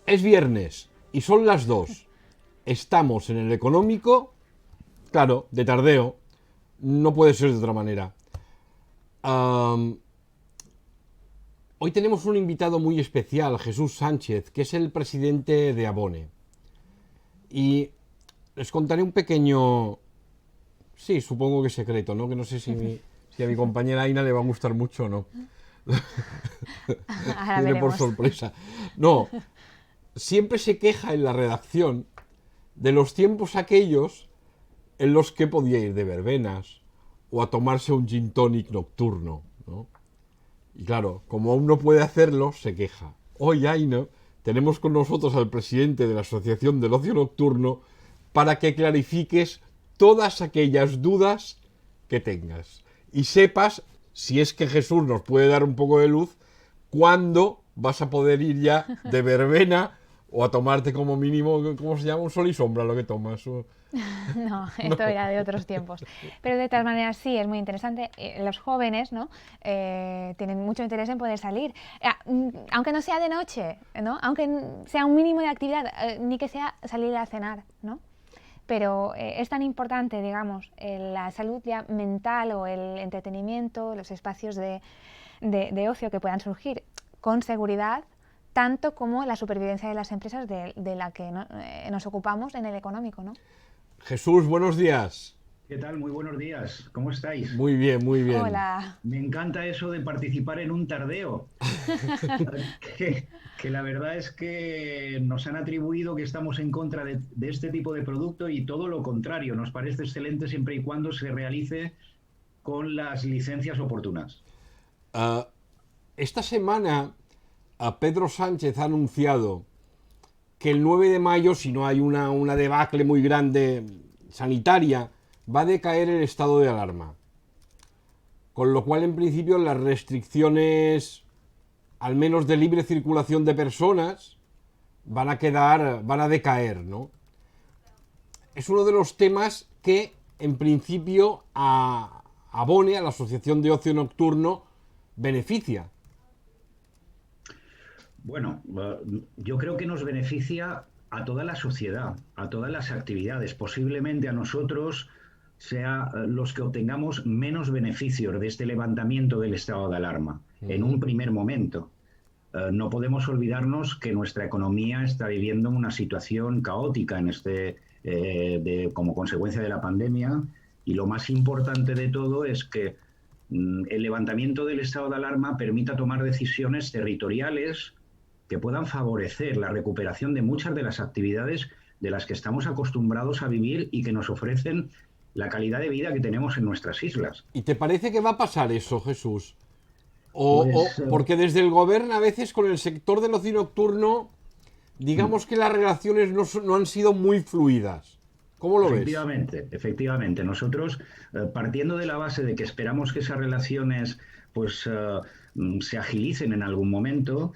Es viernes y son las 2. Estamos en el económico, claro, de tardeo. No puede ser de otra manera. Hoy tenemos un invitado muy especial, Jesús Sánchez, que es el presidente de Abone. Y les contaré un pequeño... Sí, supongo que secreto, ¿no? Que no sé si a mi compañera Aina le va a gustar mucho o no. Ahora Viene por veremos. sorpresa. No, siempre se queja en la redacción de los tiempos aquellos en los que podía ir de verbenas o a tomarse un gin tonic nocturno, ¿no? Y claro, como aún no puede hacerlo, se queja. Hoy, Aina, tenemos con nosotros al presidente de la Asociación del Ocio Nocturno para que clarifiques todas aquellas dudas que tengas y sepas, si es que Jesús nos puede dar un poco de luz, cuándo vas a poder ir ya de verbena o a tomarte como mínimo, ¿cómo se llama? Un sol y sombra lo que tomas. No, esto era de otros tiempos. Pero de todas maneras sí, es muy interesante. Los jóvenes, ¿no? Tienen mucho interés en poder salir. Aunque no sea de noche, ¿no? Aunque sea un mínimo de actividad, ni que sea salir a cenar, ¿no? Pero es tan importante, digamos, la salud ya mental o el entretenimiento, los espacios de ocio que puedan surgir con seguridad, tanto como la supervivencia de las empresas de la que nos ocupamos en el económico, ¿no? Jesús, buenos días. ¿Qué tal? Muy buenos días. ¿Cómo estáis? Muy bien, muy bien. Hola. Me encanta eso de participar en un tardeo. que la verdad es que nos han atribuido que estamos en contra de este tipo de producto y todo lo contrario. Nos parece excelente siempre y cuando se realice con las licencias oportunas. Esta semana Pedro Sánchez ha anunciado que el 9 de mayo, si no hay una debacle muy grande sanitaria, va a decaer el estado de alarma. Con lo cual, en principio, las restricciones, al menos de libre circulación de personas, van a decaer, ¿no? Es uno de los temas que, en principio, a Abone, a la Asociación de Ocio Nocturno, beneficia. Bueno, yo creo que nos beneficia a toda la sociedad, a todas las actividades. Posiblemente a nosotros sea los que obtengamos menos beneficios de este levantamiento del estado de alarma en un primer momento. No podemos olvidarnos que nuestra economía está viviendo una situación caótica como consecuencia de la pandemia, y lo más importante de todo es que el levantamiento del estado de alarma permita tomar decisiones territoriales que puedan favorecer la recuperación de muchas de las actividades de las que estamos acostumbrados a vivir y que nos ofrecen la calidad de vida que tenemos en nuestras islas. ¿Y te parece que va a pasar eso, Jesús? Pues, Porque desde el gobierno a veces con el sector del ocio nocturno, digamos que las relaciones no han sido muy fluidas. ¿Cómo lo ves? Efectivamente. Nosotros, partiendo de la base de que esperamos que esas relaciones se agilicen en algún momento,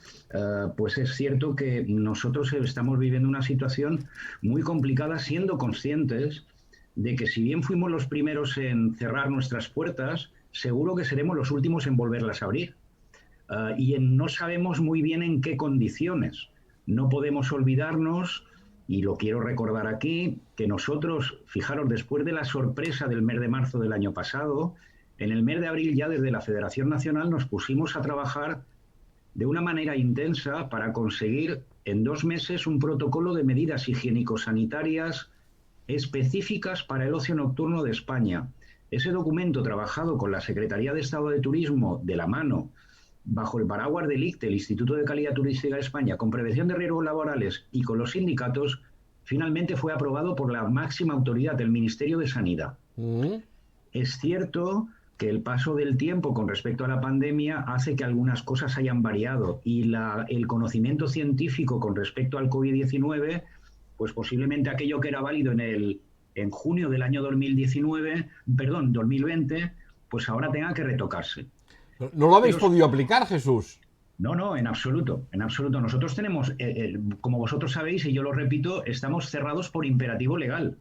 pues es cierto que nosotros estamos viviendo una situación muy complicada, siendo conscientes de que si bien fuimos los primeros en cerrar nuestras puertas, seguro que seremos los últimos en volverlas a abrir. No sabemos muy bien en qué condiciones. No podemos olvidarnos, y lo quiero recordar aquí, que nosotros, fijaros, después de la sorpresa del mes de marzo del año pasado, en el mes de abril ya desde la Federación Nacional nos pusimos a trabajar de una manera intensa para conseguir en 2 meses un protocolo de medidas higiénico-sanitarias específicas para el ocio nocturno de España. Ese documento, trabajado con la Secretaría de Estado de Turismo de la mano, bajo el paraguas del ICTE, el Instituto de Calidad Turística de España, con prevención de riesgos laborales y con los sindicatos, finalmente fue aprobado por la máxima autoridad del Ministerio de Sanidad. Es cierto que el paso del tiempo con respecto a la pandemia hace que algunas cosas hayan variado y el conocimiento científico con respecto al COVID-19, pues posiblemente aquello que era válido en junio del año 2020, pues ahora tenga que retocarse. ¿No lo habéis podido aplicar, Jesús? No, en absoluto, en absoluto. Nosotros tenemos, como vosotros sabéis, y yo lo repito, estamos cerrados por imperativo legal.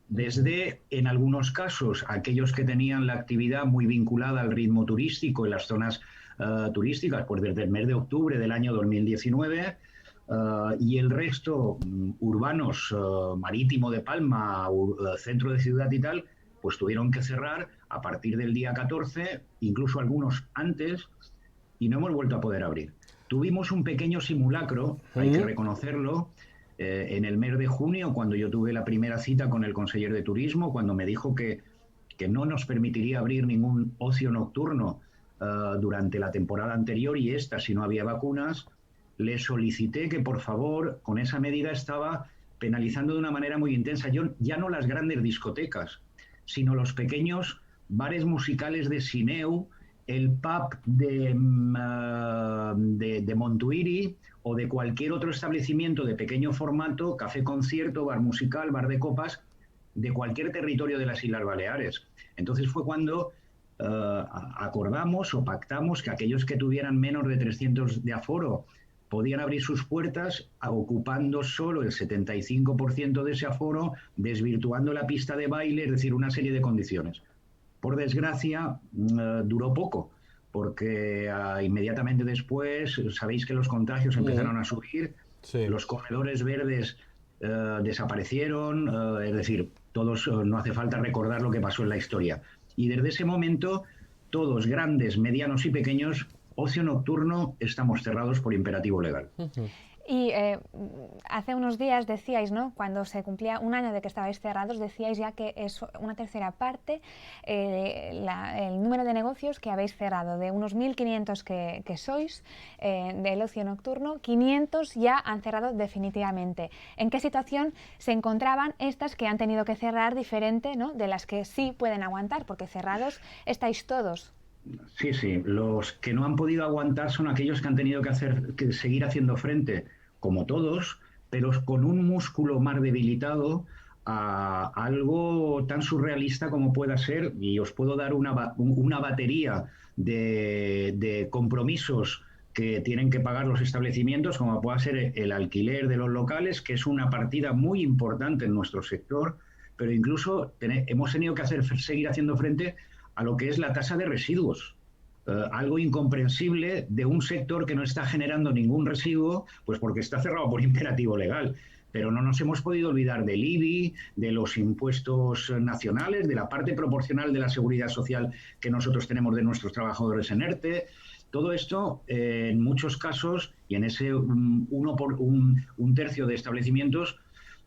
desde, en algunos casos, aquellos que tenían la actividad muy vinculada al ritmo turístico en las zonas turísticas, pues desde el mes de octubre del año 2019, y el resto, urbanos, Marítimo de Palma, centro de ciudad y tal, pues tuvieron que cerrar a partir del día 14, incluso algunos antes, y no hemos vuelto a poder abrir. Tuvimos un pequeño simulacro, hay que reconocerlo, en el mes de junio, cuando yo tuve la primera cita con el conseller de Turismo, cuando me dijo que no nos permitiría abrir ningún ocio nocturno durante la temporada anterior y esta, si no había vacunas, le solicité que, por favor, con esa medida estaba penalizando de una manera muy intensa. Yo, ya no las grandes discotecas, sino los pequeños bares musicales de Sineu, el pub de Montuïri o de cualquier otro establecimiento de pequeño formato, café concierto, bar musical, bar de copas, de cualquier territorio de las Islas Baleares. Entonces fue cuando acordamos o pactamos que aquellos que tuvieran menos de 300 de aforo podían abrir sus puertas ocupando solo el 75% de ese aforo, desvirtuando la pista de baile, es decir, una serie de condiciones. Por desgracia, duró poco, porque inmediatamente después, sabéis que los contagios empezaron a subir, los corredores verdes desaparecieron, es decir, todos, no hace falta recordar lo que pasó en la historia. Y desde ese momento, todos, grandes, medianos y pequeños, ocio nocturno, estamos cerrados por imperativo legal. Y hace unos días decíais, ¿no?, cuando se cumplía un año de que estabais cerrados, decíais ya que es una tercera parte el número de negocios que habéis cerrado. De unos 1.500 que sois del ocio nocturno, 500 ya han cerrado definitivamente. ¿En qué situación se encontraban estas que han tenido que cerrar diferente, ¿no?, de las que sí pueden aguantar? Porque cerrados estáis todos. Sí, sí. Los que no han podido aguantar son aquellos que han tenido que seguir haciendo frente, como todos, pero con un músculo más debilitado a algo tan surrealista como pueda ser, y os puedo dar una batería de compromisos que tienen que pagar los establecimientos, como pueda ser el alquiler de los locales, que es una partida muy importante en nuestro sector, pero incluso hemos tenido que seguir haciendo frente a lo que es la tasa de residuos. Algo incomprensible de un sector que no está generando ningún residuo, pues porque está cerrado por imperativo legal. Pero no nos hemos podido olvidar del IBI, de los impuestos nacionales, de la parte proporcional de la seguridad social que nosotros tenemos de nuestros trabajadores en ERTE. Todo esto, en muchos casos, y en ese un tercio de establecimientos,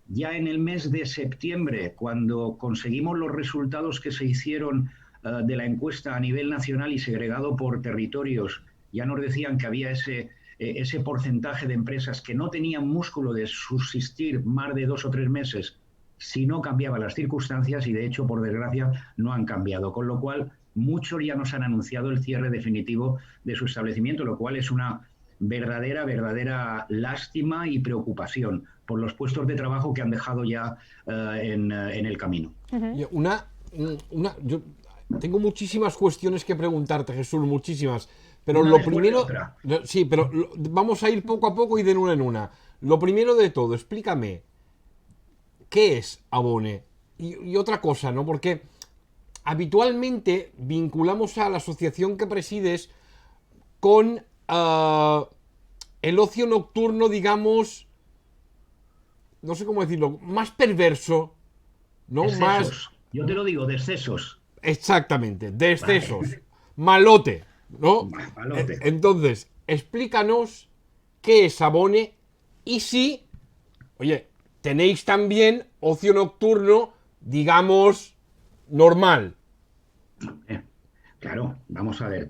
ya en el mes de septiembre, cuando conseguimos los resultados que se hicieron de la encuesta a nivel nacional y segregado por territorios, ya nos decían que había ese porcentaje de empresas que no tenían músculo de subsistir más de 2 o 3 meses si no cambiaban las circunstancias, y de hecho, por desgracia, no han cambiado. Con lo cual, muchos ya nos han anunciado el cierre definitivo de su establecimiento, lo cual es una verdadera lástima y preocupación por los puestos de trabajo que han dejado ya en el camino. Yo tengo muchísimas cuestiones que preguntarte, Jesús, muchísimas. Pero lo primero... Sí, pero vamos a ir poco a poco y de una en una. Lo primero de todo, explícame, ¿qué es Abone? Y otra cosa, ¿no? Porque habitualmente vinculamos a la asociación que presides con el ocio nocturno, digamos, no sé cómo decirlo, más perverso, ¿no? Excesos. Más... Yo te lo digo, de excesos. Exactamente, de excesos. Vale. Malote, ¿no? Malote. Entonces, explícanos qué es Abone y si, oye, tenéis también ocio nocturno, digamos, normal. Claro, vamos a ver.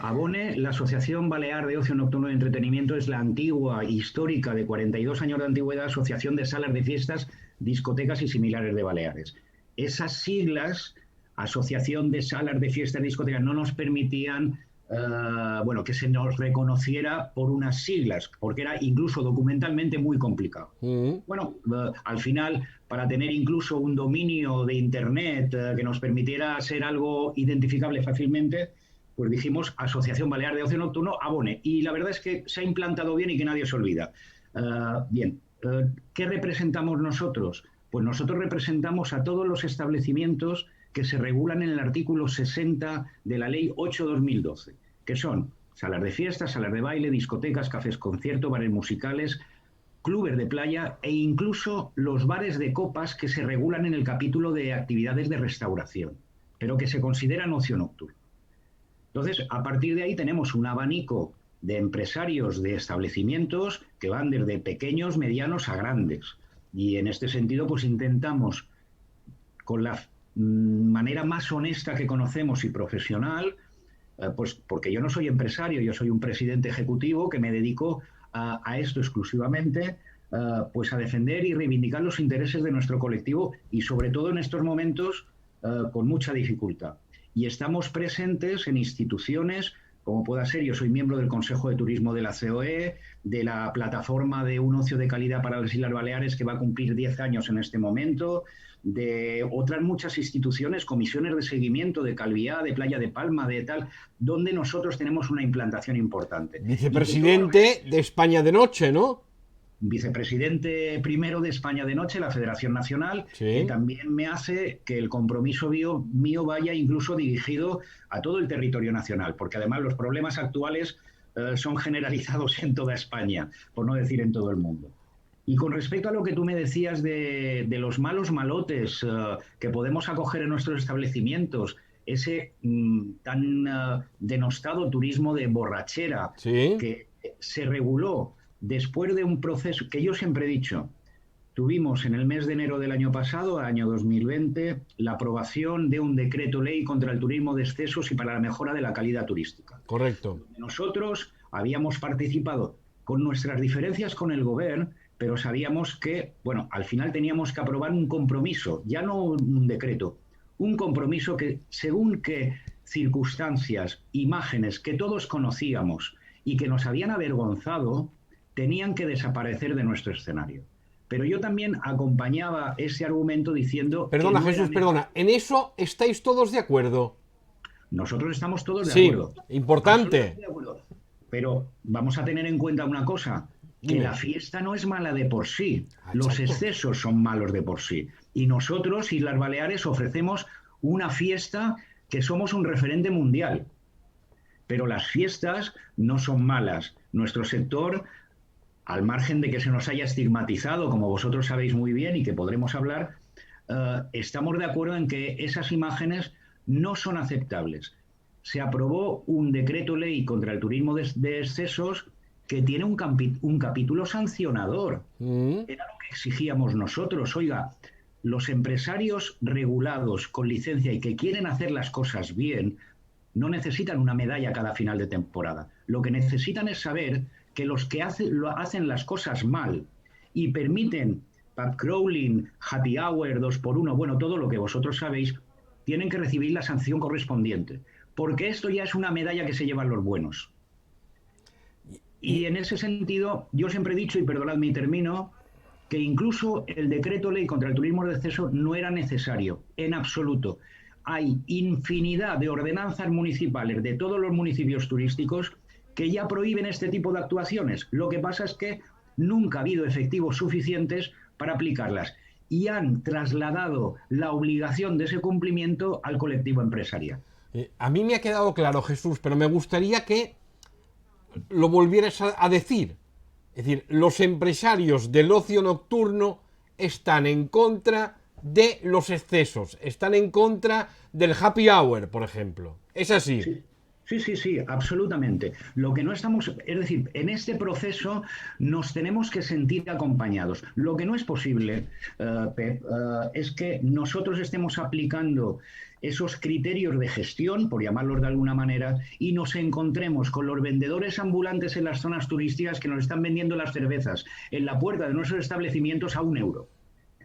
Abone, la Asociación Balear de Ocio Nocturno y Entretenimiento, es la antigua, histórica, de 42 años de antigüedad, asociación de salas de fiestas, discotecas y similares de Baleares. Esas siglas, Asociación de Salas de Fiestas y Discotecas, no nos permitían que se nos reconociera por unas siglas, porque era incluso documentalmente muy complicado. Bueno, al final, para tener incluso un dominio de Internet que nos permitiera ser algo identificable fácilmente, pues dijimos Asociación Balear de Ocio Nocturno, Abone. Y la verdad es que se ha implantado bien y que nadie se olvida. ¿Qué representamos nosotros? Pues nosotros representamos a todos los establecimientos que se regulan en el artículo 60 de la Ley 8/2012, que son salas de fiesta, salas de baile, discotecas, cafés concierto, bares musicales, clubes de playa e incluso los bares de copas que se regulan en el capítulo de actividades de restauración, pero que se consideran ocio nocturno. Entonces, a partir de ahí tenemos un abanico de empresarios de establecimientos que van desde pequeños, medianos a grandes. Y en este sentido, pues intentamos, con la manera más honesta que conocemos y profesional, pues porque yo no soy empresario, yo soy un presidente ejecutivo que me dedico a esto exclusivamente, pues a defender y reivindicar los intereses de nuestro colectivo y sobre todo en estos momentos con mucha dificultad. Y estamos presentes en instituciones como pueda ser, yo soy miembro del Consejo de Turismo de la COE, de la plataforma de un ocio de calidad para las Islas Baleares que va a cumplir 10 años en este momento, de otras muchas instituciones, comisiones de seguimiento de Calviá, de Playa de Palma, de tal, donde nosotros tenemos una implantación importante. Vicepresidente de España de Noche, ¿no? Vicepresidente primero de España de Noche, la Federación Nacional, sí, que también me hace que el compromiso mío vaya incluso dirigido a todo el territorio nacional, porque además los problemas actuales son generalizados en toda España, por no decir en todo el mundo. Y con respecto a lo que tú me decías de los malos malotes que podemos acoger en nuestros establecimientos, ese tan denostado turismo de borrachera, sí, que se reguló después de un proceso que yo siempre he dicho, tuvimos en el mes de enero del año pasado, año 2020, la aprobación de un decreto ley contra el turismo de excesos y para la mejora de la calidad turística. Correcto. Nosotros habíamos participado con nuestras diferencias con el gobierno, pero sabíamos que, bueno, al final teníamos que aprobar un compromiso, ya no un decreto, un compromiso que según qué circunstancias, imágenes que todos conocíamos y que nos habían avergonzado, tenían que desaparecer de nuestro escenario. Pero yo también acompañaba ese argumento diciendo... Perdona, que no Jesús, perdona. ¿En eso estáis todos de acuerdo? Nosotros estamos todos de acuerdo. Importante. De acuerdo. Pero vamos a tener en cuenta una cosa, que la fiesta no es mala de por sí. Los excesos son malos de por sí. Y nosotros, Islas Baleares, ofrecemos una fiesta que somos un referente mundial. Pero las fiestas no son malas. Nuestro sector, al margen de que se nos haya estigmatizado, como vosotros sabéis muy bien y que podremos hablar, estamos de acuerdo en que esas imágenes no son aceptables. Se aprobó un decreto ley contra el turismo de excesos que tiene un capítulo sancionador. Era lo que exigíamos nosotros. Oiga, los empresarios regulados con licencia y que quieren hacer las cosas bien no necesitan una medalla cada final de temporada. Lo que necesitan es saber que los que hacen las cosas mal y permiten pub crawling, happy hour, 2x1, bueno, todo lo que vosotros sabéis, tienen que recibir la sanción correspondiente. Porque esto ya es una medalla que se llevan los buenos. Y en ese sentido, yo siempre he dicho, y perdonadme y termino, que incluso el decreto ley contra el turismo de exceso no era necesario, en absoluto. Hay infinidad de ordenanzas municipales de todos los municipios turísticos que ya prohíben este tipo de actuaciones. Lo que pasa es que nunca ha habido efectivos suficientes para aplicarlas y han trasladado la obligación de ese cumplimiento al colectivo empresarial. A mí me ha quedado claro, Jesús, pero me gustaría que lo volvieras a decir. Es decir, los empresarios del ocio nocturno están en contra de los excesos, están en contra del happy hour, por ejemplo. ¿Es así? Sí, absolutamente. Lo que no estamos, es decir, en este proceso nos tenemos que sentir acompañados. Lo que no es posible, Pep, es que nosotros estemos aplicando esos criterios de gestión, por llamarlos de alguna manera, y nos encontremos con los vendedores ambulantes en las zonas turísticas que nos están vendiendo las cervezas en la puerta de nuestros establecimientos a €1.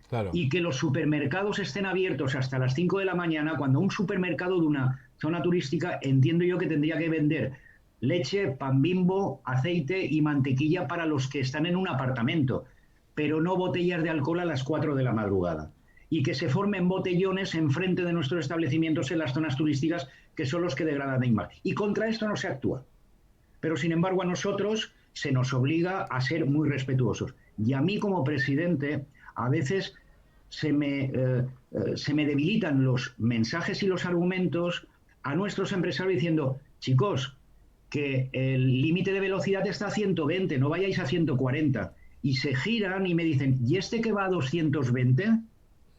Claro. Y que los supermercados estén abiertos hasta las 5 de la mañana, cuando un supermercado de una zona turística, entiendo yo que tendría que vender leche, pan Bimbo, aceite y mantequilla para los que están en un apartamento, pero no botellas de alcohol a las 4 de la madrugada. Y que se formen botellones enfrente de nuestros establecimientos en las zonas turísticas, que son los que degradan la imagen. Y contra esto no se actúa. Pero, sin embargo, a nosotros se nos obliga a ser muy respetuosos. Y a mí, como presidente, a veces se me debilitan los mensajes y los argumentos a nuestros empresarios diciendo, chicos, que el límite de velocidad está a 120, no vayáis a 140. Y se giran y me dicen, ¿y este que va a 220?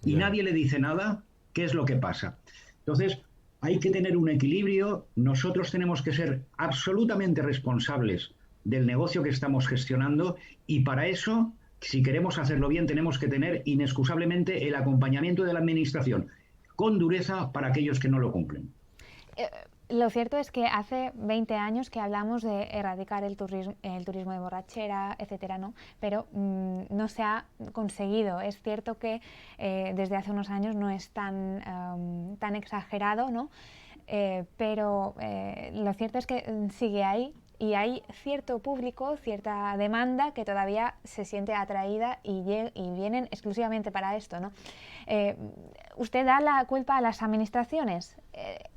Y nadie le dice nada, ¿qué es lo que pasa? Entonces, hay que tener un equilibrio. Nosotros tenemos que ser absolutamente responsables del negocio que estamos gestionando y para eso, si queremos hacerlo bien, tenemos que tener inexcusablemente el acompañamiento de la Administración con dureza para aquellos que no lo cumplen. Lo cierto es que hace 20 años que hablamos de erradicar el turismo de borrachera, etcétera, ¿no? Pero no se ha conseguido. Es cierto que desde hace unos años no es tan exagerado, ¿no? Pero lo cierto es que sigue ahí y hay cierto público, cierta demanda que todavía se siente atraída y vienen exclusivamente para esto, ¿no? ¿Usted da la culpa a las administraciones?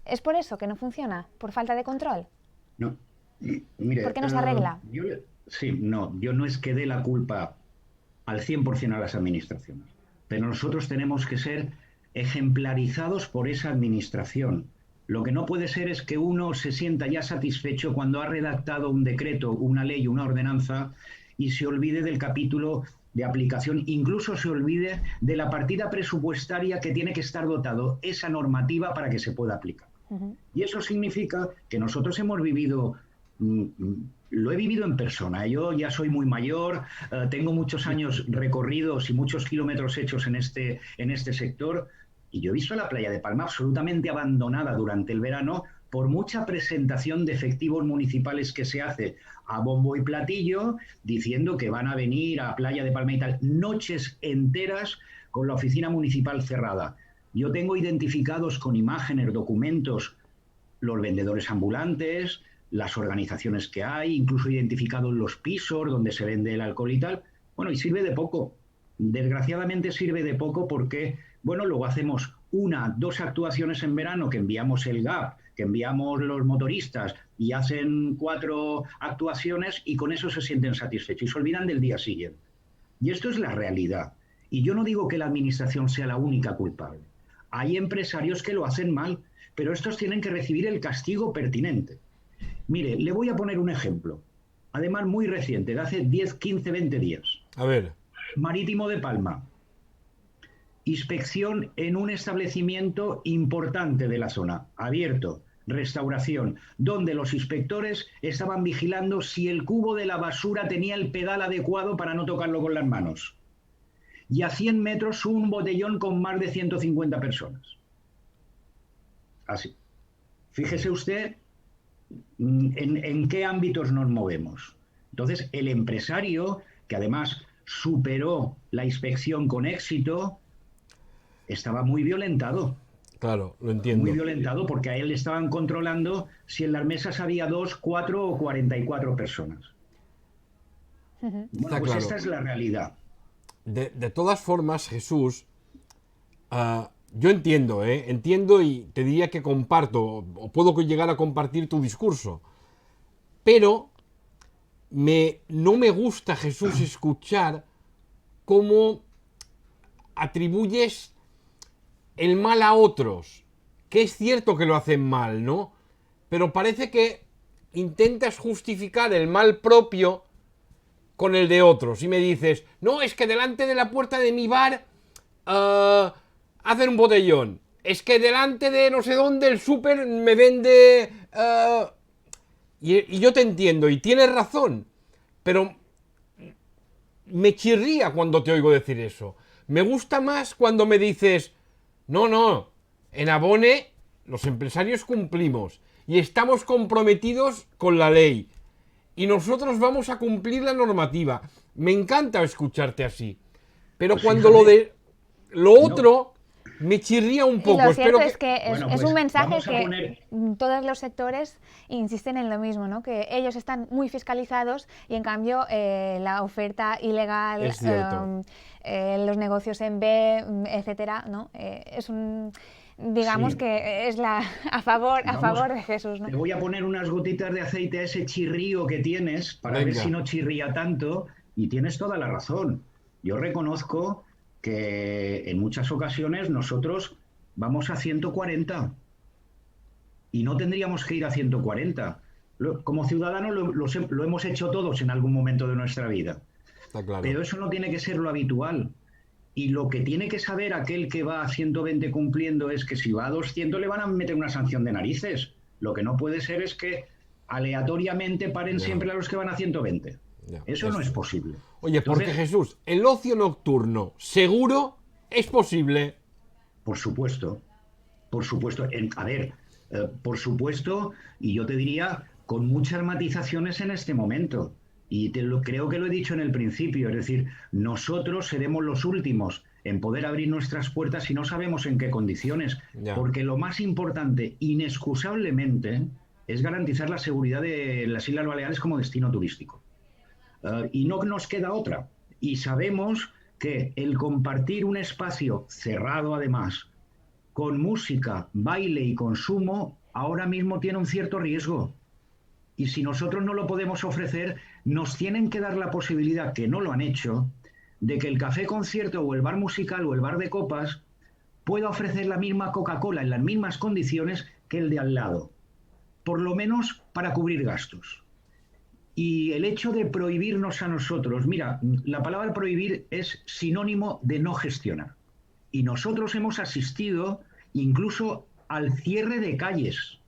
¿Es por eso que no funciona? ¿Por falta de control? No, mire, ¿Por qué no se arregla? Yo no es que dé la culpa al 100% a las administraciones, pero nosotros tenemos que ser ejemplarizados por esa administración. Lo que no puede ser es que uno se sienta ya satisfecho cuando ha redactado un decreto, una ley, una ordenanza y se olvide del capítulo de aplicación, incluso se olvide de la partida presupuestaria que tiene que estar dotado esa normativa para que se pueda aplicar. Y eso significa que nosotros hemos vivido, lo he vivido en persona. Yo ya soy muy mayor, tengo muchos años recorridos y muchos kilómetros hechos en este sector. Y yo he visto la playa de Palma absolutamente abandonada durante el verano por mucha presentación de efectivos municipales que se hace a bombo y platillo, diciendo que van a venir a Playa de Palma y tal, noches enteras con la oficina municipal cerrada. Yo tengo identificados con imágenes, documentos, los vendedores ambulantes, las organizaciones que hay, incluso identificados los pisos donde se vende el alcohol y tal. Bueno, y sirve de poco. Desgraciadamente sirve de poco porque, bueno, luego hacemos 1, 2 actuaciones en verano, que enviamos el GAP, que enviamos los motoristas y hacen 4 actuaciones y con eso se sienten satisfechos y se olvidan del día siguiente. Y esto es la realidad. Y yo no digo que la administración sea la única culpable. Hay empresarios que lo hacen mal, pero estos tienen que recibir el castigo pertinente. Mire, le voy a poner un ejemplo, además muy reciente, de hace 10, 15, 20 días. A ver. Marítimo de Palma. Inspección en un establecimiento importante de la zona, abierto, restauración, donde los inspectores estaban vigilando si el cubo de la basura tenía el pedal adecuado para no tocarlo con las manos. Y a 100 metros un botellón con más de 150 personas. Así. Fíjese usted en qué ámbitos nos movemos. Entonces, el empresario, que además superó la inspección con éxito, estaba muy violentado. Claro, lo entiendo. Muy violentado porque a él le estaban controlando si en las mesas había 2, 4 o 44 personas. Bueno, está pues claro. esta es la realidad. De todas formas, Jesús, yo entiendo, entiendo y te diría que comparto, o puedo llegar a compartir tu discurso, pero no me gusta, Jesús, escuchar cómo atribuyes el mal a otros, que es cierto que lo hacen mal, ¿no? Pero parece que intentas justificar el mal propio con el de otros y me dices, no, es que delante de la puerta de mi bar hacen un botellón, es que delante de no sé dónde el súper me vende y yo te entiendo y tienes razón, pero me chirría cuando te oigo decir eso. Me gusta más cuando me dices, no, en Abone los empresarios cumplimos y estamos comprometidos con la ley y nosotros vamos a cumplir la normativa. Me encanta escucharte así, pero pues cuando lo otro me chirría un poco. Y lo cierto es que bueno, es pues un mensaje que poner... todos los sectores insisten en lo mismo, ¿no? Que ellos están muy fiscalizados y en cambio la oferta ilegal, los negocios en B, etcétera, ¿no? Es un... Digamos que es a favor de Jesús, ¿no? Te voy a poner unas gotitas de aceite a ese chirrío que tienes para ver si no chirría tanto y tienes toda la razón. Yo reconozco que en muchas ocasiones nosotros vamos a 140 y no tendríamos que ir a 140. Como ciudadanos lo hemos hecho todos en algún momento de nuestra vida. Está claro. Pero eso no tiene que ser lo habitual. Y lo que tiene que saber aquel que va a 120 cumpliendo es que si va a 200 le van a meter una sanción de narices. Lo que no puede ser es que aleatoriamente paren siempre a los que van a 120. Eso no es posible. Oye, Entonces, porque Jesús, el ocio nocturno seguro es posible. Por supuesto, por supuesto. Por supuesto, y yo te diría con muchas matizaciones en este momento. Y creo que lo he dicho en el principio, es decir, nosotros seremos los últimos en poder abrir nuestras puertas y no sabemos en qué condiciones, porque lo más importante, inexcusablemente, es garantizar la seguridad de las Islas Baleares como destino turístico. Y no nos queda otra. Y sabemos que el compartir un espacio cerrado, además, con música, baile y consumo, ahora mismo tiene un cierto riesgo. Y si nosotros no lo podemos ofrecer, nos tienen que dar la posibilidad, que no lo han hecho, de que el café concierto o el bar musical o el bar de copas pueda ofrecer la misma Coca-Cola en las mismas condiciones que el de al lado, por lo menos para cubrir gastos. Y el hecho de prohibirnos a nosotros, mira, la palabra prohibir es sinónimo de no gestionar. Y nosotros hemos asistido incluso al cierre de calles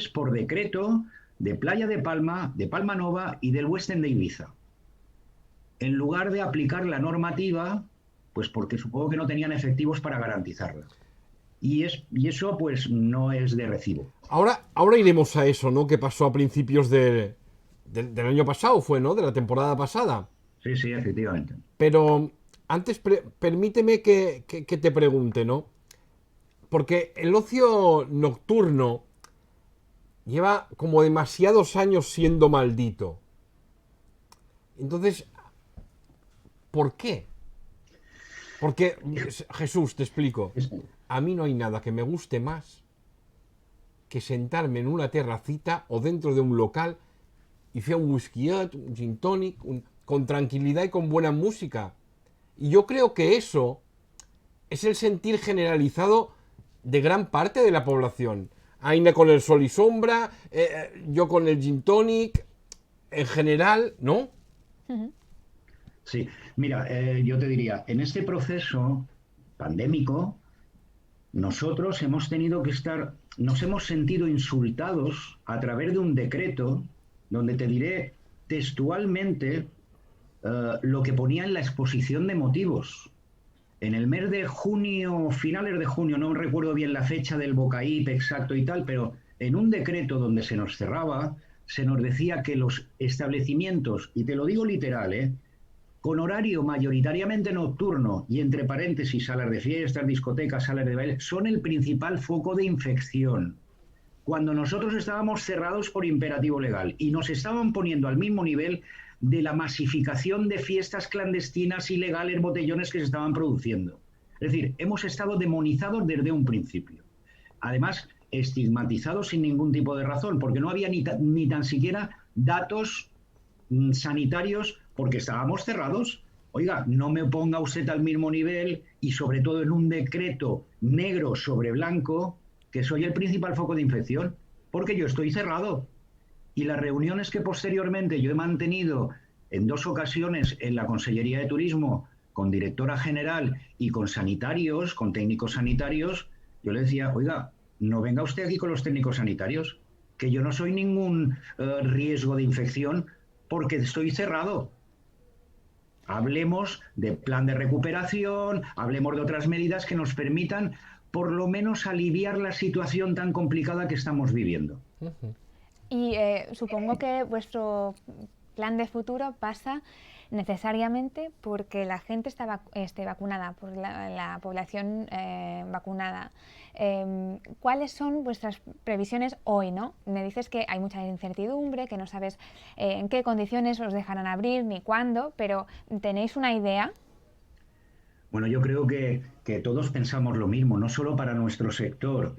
por decreto de Playa de Palma, de Palma Nova y del West End de Ibiza. En lugar de aplicar la normativa, pues porque supongo que no tenían efectivos para garantizarla. Y eso pues no es de recibo. Ahora iremos a eso, ¿no? Que pasó a principios del año pasado, fue, ¿no? De la temporada pasada. Sí, efectivamente. Pero antes permíteme que te pregunte, ¿no? Porque el ocio nocturno lleva como demasiados años siendo maldito. Entonces, ¿por qué? Porque, Jesús, te explico. A mí no hay nada que me guste más que sentarme en una terracita o dentro de un local y fer un whiskyet, un gin tonic, con tranquilidad y con buena música. Y yo creo que eso es el sentir generalizado de gran parte de la población. Aina con el sol y sombra, yo con el gin tonic, en general, ¿no? Sí, mira, yo te diría, en este proceso pandémico, nosotros hemos tenido que nos hemos sentido insultados a través de un decreto donde te diré textualmente lo que ponía en la exposición de motivos. En el mes de junio, finales de junio, no recuerdo bien la fecha del Bocaip exacto y tal, pero en un decreto donde se nos cerraba, se nos decía que los establecimientos, y te lo digo literal, con horario mayoritariamente nocturno y entre paréntesis salas de fiestas, discotecas, salas de baile, son el principal foco de infección. Cuando nosotros estábamos cerrados por imperativo legal y nos estaban poniendo al mismo nivel de la masificación de fiestas clandestinas, ilegales, botellones que se estaban produciendo. Es decir, hemos estado demonizados desde un principio. Además, estigmatizados sin ningún tipo de razón, porque no había ni tan siquiera datos sanitarios, porque estábamos cerrados. Oiga, no me ponga usted al mismo nivel y sobre todo en un decreto negro sobre blanco, que soy el principal foco de infección, porque yo estoy cerrado. Y las reuniones que posteriormente yo he mantenido en 2 ocasiones en la Consellería de Turismo con directora general y con sanitarios, con técnicos sanitarios, yo le decía, oiga, no venga usted aquí con los técnicos sanitarios, que yo no soy ningún riesgo de infección porque estoy cerrado. Hablemos de plan de recuperación, hablemos de otras medidas que nos permitan por lo menos aliviar la situación tan complicada que estamos viviendo. Y supongo que vuestro plan de futuro pasa necesariamente porque la gente esté vacunada, por la población vacunada. ¿Cuáles son vuestras previsiones hoy, no? Me dices que hay mucha incertidumbre, que no sabes en qué condiciones os dejarán abrir ni cuándo, pero ¿tenéis una idea? Bueno, yo creo que todos pensamos lo mismo, no solo para nuestro sector.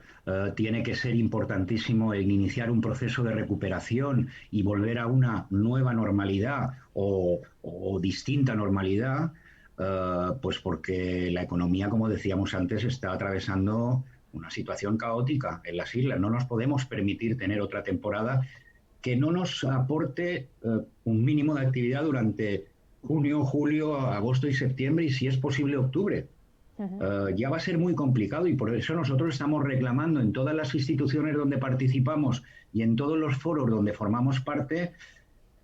Tiene que ser importantísimo el iniciar un proceso de recuperación y volver a una nueva normalidad o distinta normalidad. Pues porque la economía, como decíamos antes, está atravesando una situación caótica en las islas. No nos podemos permitir tener otra temporada que no nos aporte un mínimo de actividad durante junio, julio, agosto y septiembre, y si es posible octubre. Ya va a ser muy complicado, y por eso nosotros estamos reclamando en todas las instituciones donde participamos y en todos los foros donde formamos parte,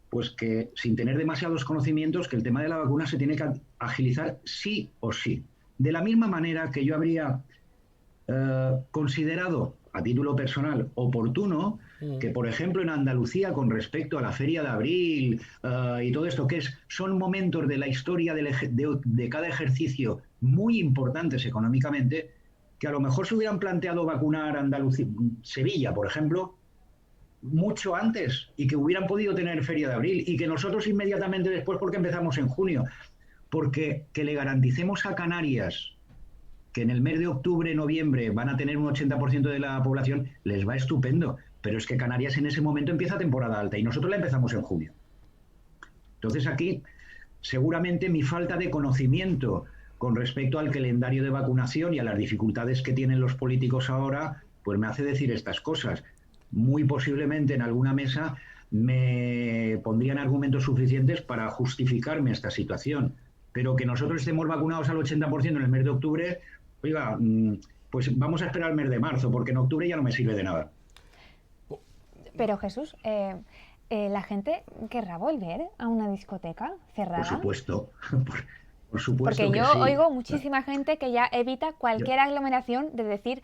pues que sin tener demasiados conocimientos, que el tema de la vacuna se tiene que agilizar sí o sí. De la misma manera que yo habría considerado a título personal oportuno que, por ejemplo, en Andalucía, con respecto a la Feria de Abril y todo esto, son momentos de la historia de cada ejercicio muy importantes económicamente, que a lo mejor se hubieran planteado vacunar Andalucía, Sevilla, por ejemplo, mucho antes, y que hubieran podido tener Feria de Abril, y que nosotros inmediatamente después, porque empezamos en junio, porque que le garanticemos a Canarias que en el mes de octubre, noviembre van a tener un 80% de la población, les va estupendo. Pero es que Canarias en ese momento empieza temporada alta y nosotros la empezamos en junio. Entonces aquí, seguramente mi falta de conocimiento con respecto al calendario de vacunación y a las dificultades que tienen los políticos ahora, pues me hace decir estas cosas. Muy posiblemente en alguna mesa me pondrían argumentos suficientes para justificarme esta situación. Pero que nosotros estemos vacunados al 80% en el mes de octubre, oiga, pues vamos a esperar el mes de marzo, porque en octubre ya no me sirve de nada. Pero Jesús, ¿la gente querrá volver a una discoteca cerrada? Por supuesto, por supuesto. Porque que yo sí. oigo muchísima gente que ya evita cualquier aglomeración de decir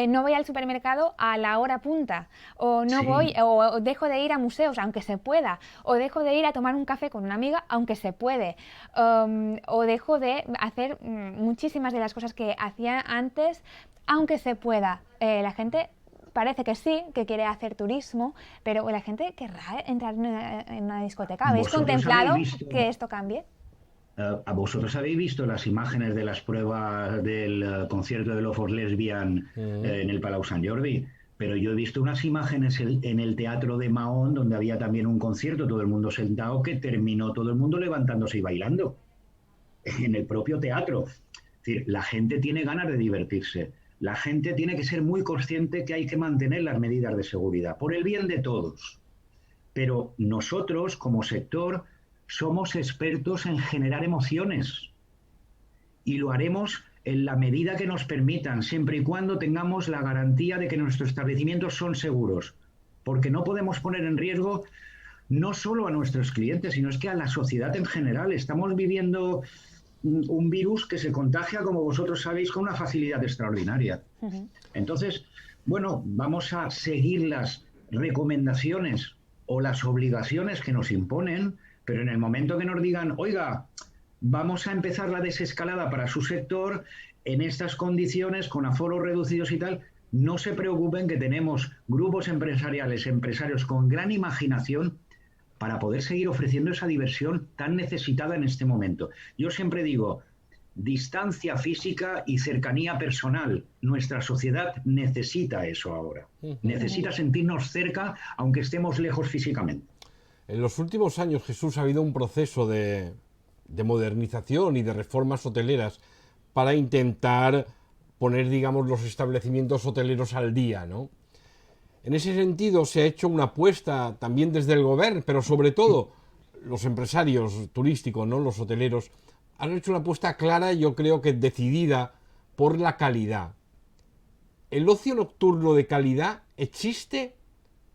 no voy al supermercado a la hora punta, o no Sí. voy, o dejo de ir a museos aunque se pueda, o dejo de ir a tomar un café con una amiga aunque se puede, o dejo de hacer muchísimas de las cosas que hacía antes aunque se pueda. La gente parece que sí, que quiere hacer turismo, pero la gente querrá entrar en una discoteca. ¿Habéis contemplado que esto cambie? ¿A vosotros habéis visto las imágenes de las pruebas del concierto de Love for Lesbian en el Palau Sant Jordi? Pero yo he visto unas imágenes en el Teatro de Mahón, donde había también un concierto, todo el mundo sentado, que terminó todo el mundo levantándose y bailando en el propio teatro. Es decir, la gente tiene ganas de divertirse. La gente tiene que ser muy consciente que hay que mantener las medidas de seguridad, por el bien de todos. Pero nosotros, como sector, somos expertos en generar emociones, y lo haremos en la medida que nos permitan, siempre y cuando tengamos la garantía de que nuestros establecimientos son seguros, porque no podemos poner en riesgo no solo a nuestros clientes, sino es que a la sociedad en general. Estamos viviendo un virus que se contagia, como vosotros sabéis, con una facilidad extraordinaria. Entonces, bueno, vamos a seguir las recomendaciones o las obligaciones que nos imponen, pero en el momento que nos digan, oiga, vamos a empezar la desescalada para su sector en estas condiciones, con aforos reducidos y tal, no se preocupen, que tenemos grupos empresarios con gran imaginación para poder seguir ofreciendo esa diversión tan necesitada en este momento. Yo siempre digo, distancia física y cercanía personal. Nuestra sociedad necesita eso ahora. Necesita sentirnos cerca, aunque estemos lejos físicamente. En los últimos años, Jesús, ha habido un proceso de modernización y de reformas hoteleras para intentar poner, digamos, los establecimientos hoteleros al día, ¿no? En ese sentido se ha hecho una apuesta también desde el gobierno, pero sobre todo los empresarios turísticos, ¿no? Los hoteleros, han hecho una apuesta clara, yo creo que decidida, por la calidad. ¿El ocio nocturno de calidad existe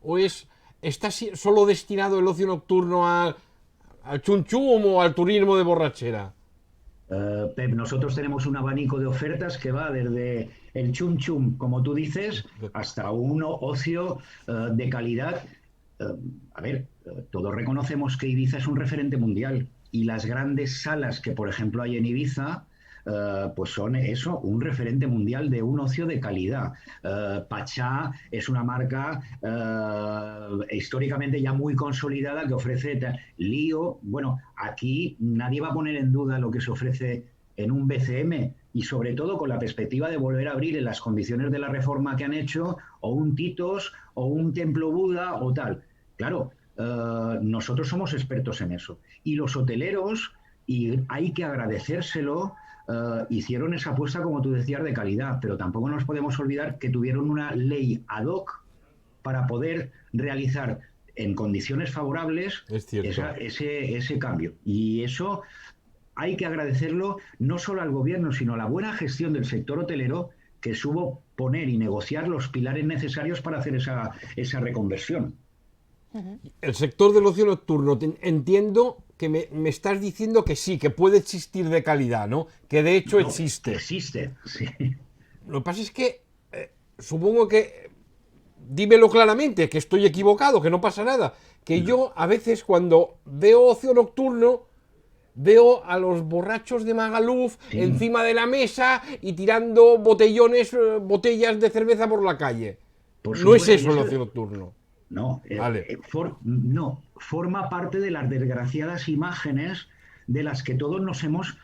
o está solo destinado el ocio nocturno al chum chum o al turismo de borrachera? Pep, nosotros tenemos un abanico de ofertas que va desde el chum chum, como tú dices, hasta un ocio de calidad. A ver, todos reconocemos que Ibiza es un referente mundial, y las grandes salas que, por ejemplo, hay en Ibiza, pues son eso, un referente mundial de un ocio de calidad. Pachá es una marca históricamente ya muy consolidada que ofrece Lío. Bueno, aquí nadie va a poner en duda lo que se ofrece en un BCM, y sobre todo con la perspectiva de volver a abrir en las condiciones de la reforma que han hecho, o un Titos o un Templo Buda o tal. Claro, nosotros somos expertos en eso, y los hoteleros y hay que agradecérselo. Hicieron esa apuesta, como tú decías, de calidad, pero tampoco nos podemos olvidar que tuvieron una ley ad hoc para poder realizar en condiciones favorables Es cierto. ese cambio. Y eso hay que agradecerlo no solo al gobierno, sino a la buena gestión del sector hotelero, que supo poner y negociar los pilares necesarios para hacer esa reconversión. El sector del ocio nocturno, entiendo que me estás diciendo que sí, que puede existir de calidad, ¿no? Que de hecho No, existe. existe, sí. Lo que pasa es que supongo que, dímelo claramente, que estoy equivocado, que no pasa nada, que yo a veces cuando veo ocio nocturno veo a los borrachos de Magaluf Sí. encima de la mesa y tirando botellas de cerveza por la calle. Por No es supuesto, y eso el eso ocio nocturno. no, Vale. no, forma parte de las desgraciadas imágenes de las que todos nos hemos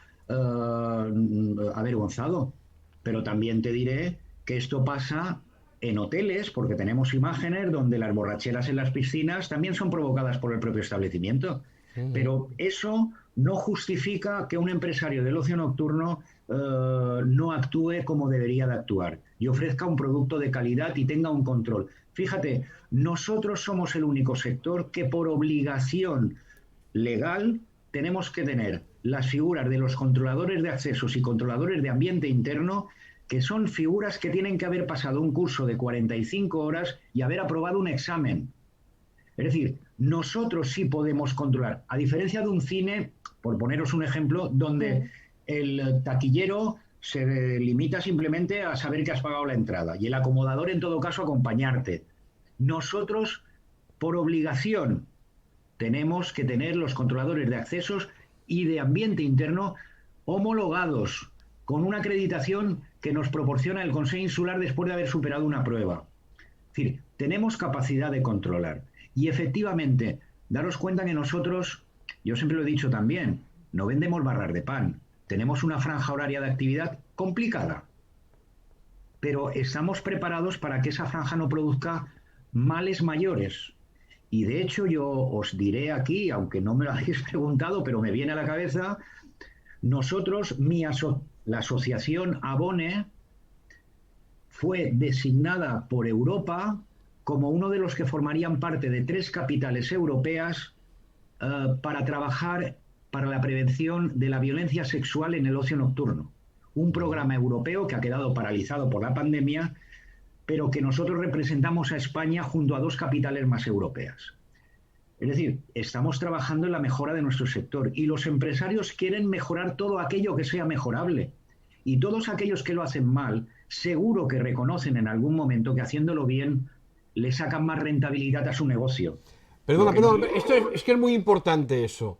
avergonzado. Pero también te diré que esto pasa en hoteles, porque tenemos imágenes donde las borracheras en las piscinas también son provocadas por el propio establecimiento. Pero eso no justifica que un empresario del ocio nocturno no actúe como debería de actuar y ofrezca un producto de calidad y tenga un control. Fíjate, nosotros somos el único sector que por obligación legal tenemos que tener las figuras de los controladores de accesos y controladores de ambiente interno, que son figuras que tienen que haber pasado un curso de 45 horas y haber aprobado un examen. Es decir, nosotros sí podemos controlar, a diferencia de un cine, por poneros un ejemplo, donde el taquillero se limita simplemente a saber que has pagado la entrada y el acomodador, en todo caso, acompañarte. Nosotros, por obligación, tenemos que tener los controladores de accesos y de ambiente interno homologados con una acreditación que nos proporciona el Consejo Insular después de haber superado una prueba. Es decir, tenemos capacidad de controlar. Y efectivamente, daros cuenta que nosotros, yo siempre lo he dicho también, no vendemos barras de pan. Tenemos una franja horaria de actividad complicada, pero estamos preparados para que esa franja no produzca males mayores. Y de hecho yo os diré aquí, aunque no me lo habéis preguntado, pero me viene a la cabeza, nosotros, la asociación Abone, fue designada por Europa como uno de los que formarían parte de 3 capitales europeas para trabajar para la prevención de la violencia sexual en el ocio nocturno. Un programa europeo que ha quedado paralizado por la pandemia, pero que nosotros representamos a España junto a 2 capitales más europeas. Es decir, estamos trabajando en la mejora de nuestro sector y los empresarios quieren mejorar todo aquello que sea mejorable. Y todos aquellos que lo hacen mal, seguro que reconocen en algún momento que haciéndolo bien le sacan más rentabilidad a su negocio. Perdona, esto es que es muy importante eso.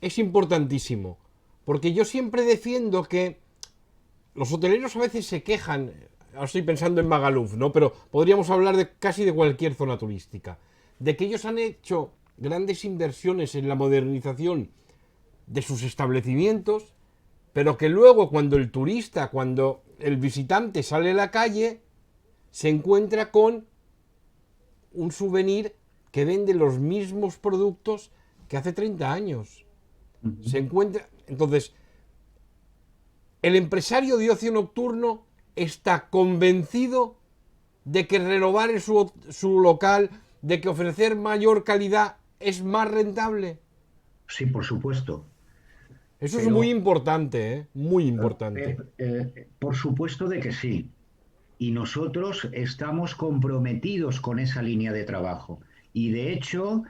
Es importantísimo. Porque yo siempre defiendo que los hoteleros a veces se quejan, ahora estoy pensando en Magaluf, ¿no? Pero podríamos hablar de casi de cualquier zona turística, de que ellos han hecho grandes inversiones en la modernización de sus establecimientos, pero que luego cuando el turista, cuando el visitante sale a la calle, se encuentra con un souvenir que vende los mismos productos que hace 30 años. Se encuentra... Entonces, el empresario de ocio nocturno está convencido de que renovar su local, de que ofrecer mayor calidad es más rentable. Sí, por supuesto. Eso es muy importante, ¿eh? Muy importante. Por supuesto de que sí. Y nosotros estamos comprometidos con esa línea de trabajo. Y de hecho,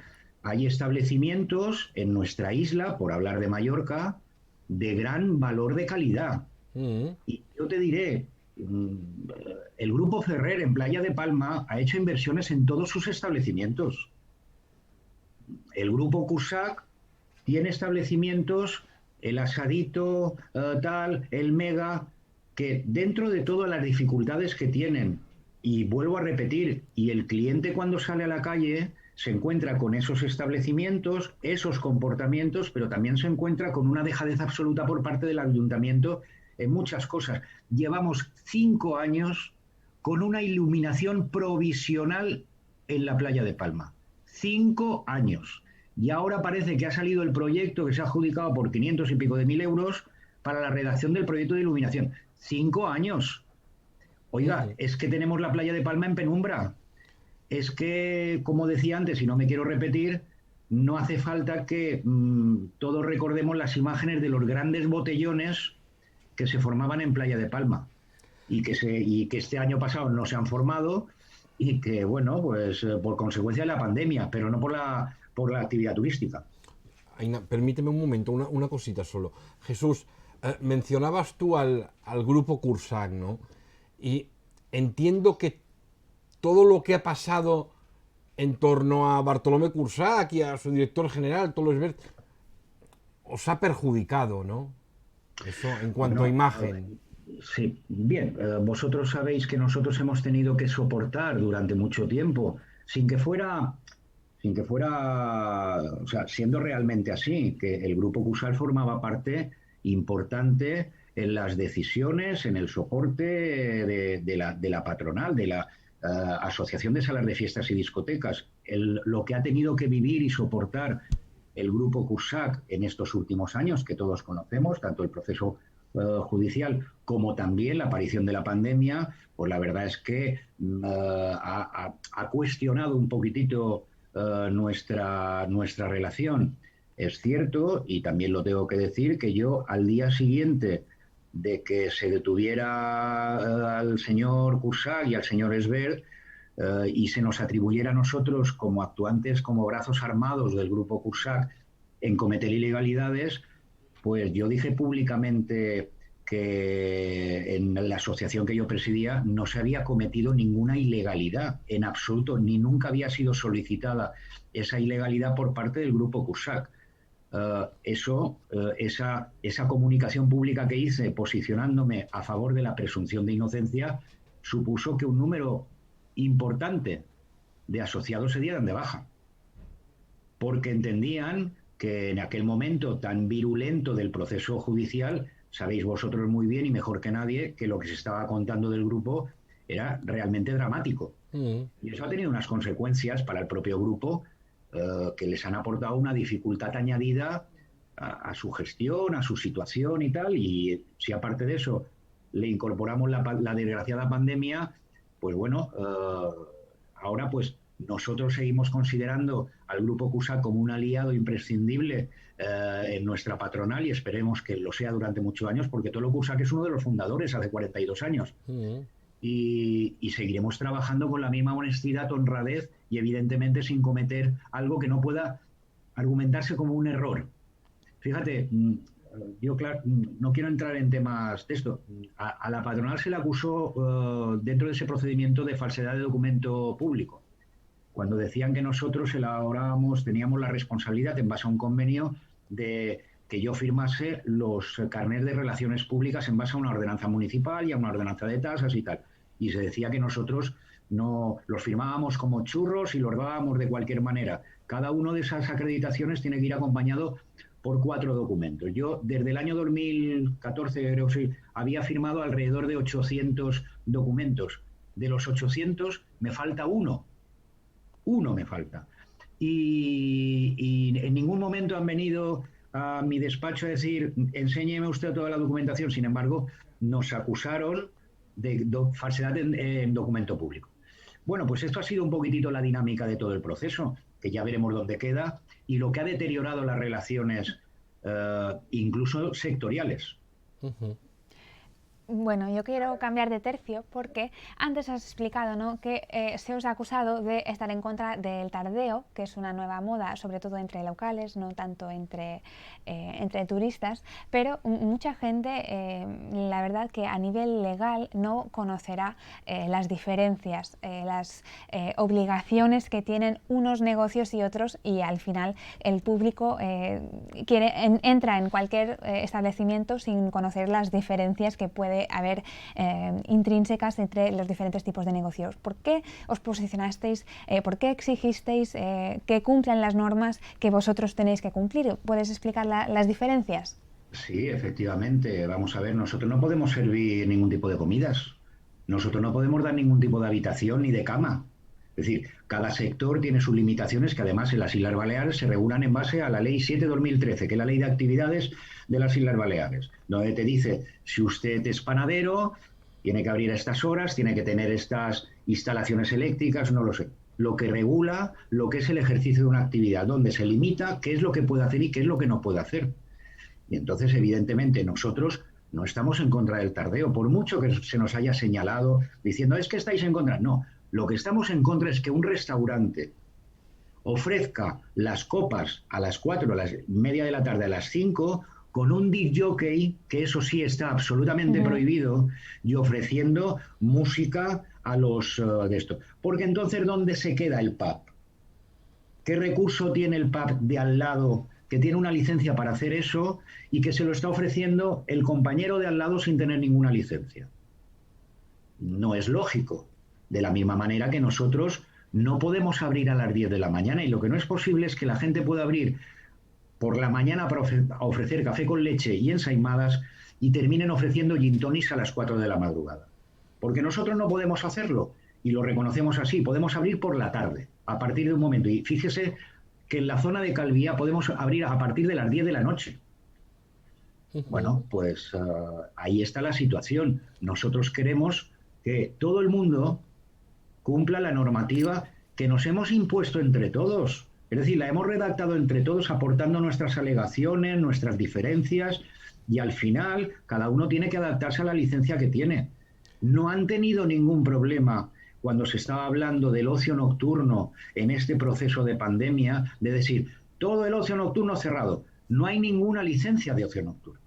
hay establecimientos en nuestra isla, por hablar de Mallorca, de gran valor de calidad. Y yo te diré, el Grupo Ferrer en Playa de Palma ha hecho inversiones en todos sus establecimientos. El Grupo Cusack tiene establecimientos, el Asadito, el Mega, que dentro de todas las dificultades que tienen, y vuelvo a repetir, y el cliente cuando sale a la calle se encuentra con esos establecimientos, esos comportamientos, pero también se encuentra con una dejadez absoluta por parte del ayuntamiento en muchas cosas. Llevamos 5 años con una iluminación provisional en la playa de Palma. 5 años. Y ahora parece que ha salido el proyecto que se ha adjudicado por 500 y pico de mil euros para la redacción del proyecto de iluminación. 5 años. Oiga, Ujú. es que tenemos la playa de Palma en penumbra. Es que, como decía antes, y no me quiero repetir, no hace falta que todos recordemos las imágenes de los grandes botellones que se formaban en Playa de Palma y que este año pasado no se han formado y que, bueno, pues por consecuencia de la pandemia, pero no por la actividad turística. Aina, permíteme un momento, una cosita solo. Jesús, mencionabas tú al grupo Cursac, ¿no? Y entiendo que todo lo que ha pasado en torno a Bartolomé Cursac y a su director general, Tolo Esbert, os ha perjudicado, ¿no? Eso en cuanto a Bueno, imagen. sí, bien, vosotros sabéis que nosotros hemos tenido que soportar durante mucho tiempo, o sea, siendo realmente así, que el grupo CUSAL formaba parte importante en las decisiones, en el soporte de la patronal, de la Asociación de Salas de Fiestas y Discotecas. Lo que ha tenido que vivir y soportar el grupo CUSAC en estos últimos años, que todos conocemos, tanto el proceso judicial como también la aparición de la pandemia, pues la verdad es que ha cuestionado un poquitito nuestra relación. Es cierto, y también lo tengo que decir, que yo al día siguiente de que se detuviera al señor Cursac y al señor Esbert, y se nos atribuyera a nosotros como actuantes, como brazos armados del grupo Cursac en cometer ilegalidades, pues yo dije públicamente que en la asociación que yo presidía no se había cometido ninguna ilegalidad en absoluto, ni nunca había sido solicitada esa ilegalidad por parte del grupo CUSAC. Esa comunicación pública que hice posicionándome a favor de la presunción de inocencia supuso que un número importante de asociados se dieran de baja, porque entendían que en aquel momento tan virulento del proceso judicial, sabéis vosotros muy bien y mejor que nadie que lo que se estaba contando del grupo era realmente dramático. Mm. Y eso ha tenido unas consecuencias para el propio grupo que les han aportado una dificultad añadida a su gestión, a su situación y tal. Y si aparte de eso le incorporamos la desgraciada pandemia, pues bueno, ahora pues nosotros seguimos considerando al Grupo CUSA como un aliado imprescindible en nuestra patronal y esperemos que lo sea durante muchos años, porque Tolo CUSA que es uno de los fundadores hace 42 años. Mm. Y seguiremos trabajando con la misma honestidad, honradez y evidentemente sin cometer algo que no pueda argumentarse como un error. Fíjate, yo claro, no quiero entrar en temas de esto. A la patronal se le acusó dentro de ese procedimiento de falsedad de documento público, cuando decían que nosotros elaborábamos, teníamos la responsabilidad en base a un convenio de que yo firmase los carnets de relaciones públicas en base a una ordenanza municipal y a una ordenanza de tasas y tal. Y se decía que nosotros no los firmábamos como churros y los dábamos de cualquier manera. Cada una de esas acreditaciones tiene que ir acompañado por 4 documentos. Yo desde el año 2014 creo que sí, había firmado alrededor de 800 documentos. De los 800 me falta uno me falta. Y en ningún momento han venido a mi despacho a decir, enséñeme usted toda la documentación. Sin embargo, nos acusaron de falsedad en documento público. Bueno, pues esto ha sido un poquitito la dinámica de todo el proceso, que ya veremos dónde queda, y lo que ha deteriorado las relaciones, incluso sectoriales. Ujú. Bueno, yo quiero cambiar de tercio porque antes has explicado, ¿no?, que se os ha acusado de estar en contra del tardeo, que es una nueva moda, sobre todo entre locales, no tanto entre turistas, pero mucha gente, la verdad que a nivel legal no conocerá las diferencias, las obligaciones que tienen unos negocios y otros, y al final el público entra en cualquier establecimiento sin conocer las diferencias que puede haber intrínsecas entre los diferentes tipos de negocios. ¿Por qué os posicionasteis? ¿Por qué exigisteis que cumplan las normas que vosotros tenéis que cumplir? ¿Puedes explicar las diferencias? Sí, efectivamente. Vamos a ver, nosotros no podemos servir ningún tipo de comidas. Nosotros no podemos dar ningún tipo de habitación ni de cama. Es decir, cada sector tiene sus limitaciones que además en las Islas Baleares se regulan en base a la Ley 7/2013, que es la Ley de Actividades de las Islas Baleares, donde te dice, si usted es panadero, tiene que abrir a estas horas, tiene que tener estas instalaciones eléctricas, no lo sé. Lo que regula lo que es el ejercicio de una actividad, donde se limita qué es lo que puede hacer y qué es lo que no puede hacer. Y entonces, evidentemente, nosotros no estamos en contra del tardeo, por mucho que se nos haya señalado diciendo, es que estáis en contra. No, lo que estamos en contra es que un restaurante ofrezca las copas a las 4, a las media de la tarde, a las 5, con un disc jockey, que eso sí está absolutamente prohibido, y ofreciendo música a los de esto. Porque entonces, ¿dónde se queda el pub? ¿Qué recurso tiene el pub de al lado que tiene una licencia para hacer eso y que se lo está ofreciendo el compañero de al lado sin tener ninguna licencia? No es lógico. De la misma manera que nosotros no podemos abrir a las 10 de la mañana, y lo que no es posible es que la gente pueda abrir por la mañana para ofrecer café con leche y ensaimadas y terminen ofreciendo gin tonics a las 4 de la madrugada. Porque nosotros no podemos hacerlo y lo reconocemos así. Podemos abrir por la tarde, a partir de un momento. Y fíjese que en la zona de Calviá podemos abrir a partir de las 10 de la noche. Bueno, pues ahí está la situación. Nosotros queremos que todo el mundo cumpla la normativa que nos hemos impuesto entre todos. Es decir, la hemos redactado entre todos aportando nuestras alegaciones, nuestras diferencias, y al final cada uno tiene que adaptarse a la licencia que tiene. No han tenido ningún problema cuando se estaba hablando del ocio nocturno en este proceso de pandemia, de decir, todo el ocio nocturno cerrado. No hay ninguna licencia de ocio nocturno.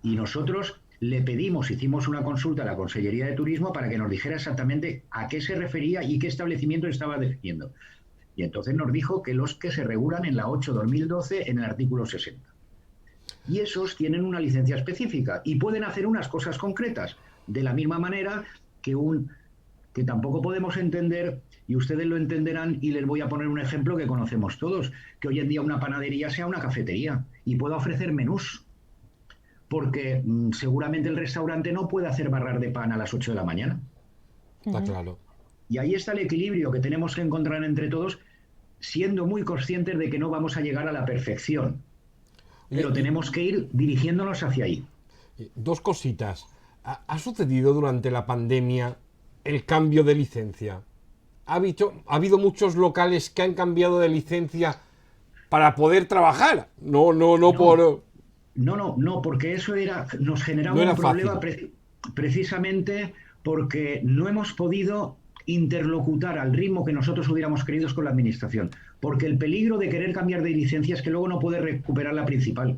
Y nosotros le pedimos, hicimos una consulta a la Consellería de Turismo para que nos dijera exactamente a qué se refería y qué establecimiento estaba definiendo. Y entonces nos dijo que los que se regulan en la 8/2012 en el artículo 60. Y esos tienen una licencia específica y pueden hacer unas cosas concretas, de la misma manera que tampoco podemos entender, y ustedes lo entenderán, y les voy a poner un ejemplo que conocemos todos, que hoy en día una panadería sea una cafetería y pueda ofrecer menús. Porque seguramente el restaurante no puede hacer barras de pan a las 8 de la mañana. Está claro. Y ahí está el equilibrio que tenemos que encontrar entre todos, siendo muy conscientes de que no vamos a llegar a la perfección. Pero tenemos que ir dirigiéndonos hacia ahí. Dos cositas. ¿Ha sucedido durante la pandemia el cambio de licencia? ¿Ha habido muchos locales que han cambiado de licencia para poder trabajar? No, porque eso nos generaba no era un problema fácil. precisamente porque no hemos podido interlocutar al ritmo que nosotros hubiéramos querido con la administración. Porque el peligro de querer cambiar de licencia es que luego no puedes recuperar la principal.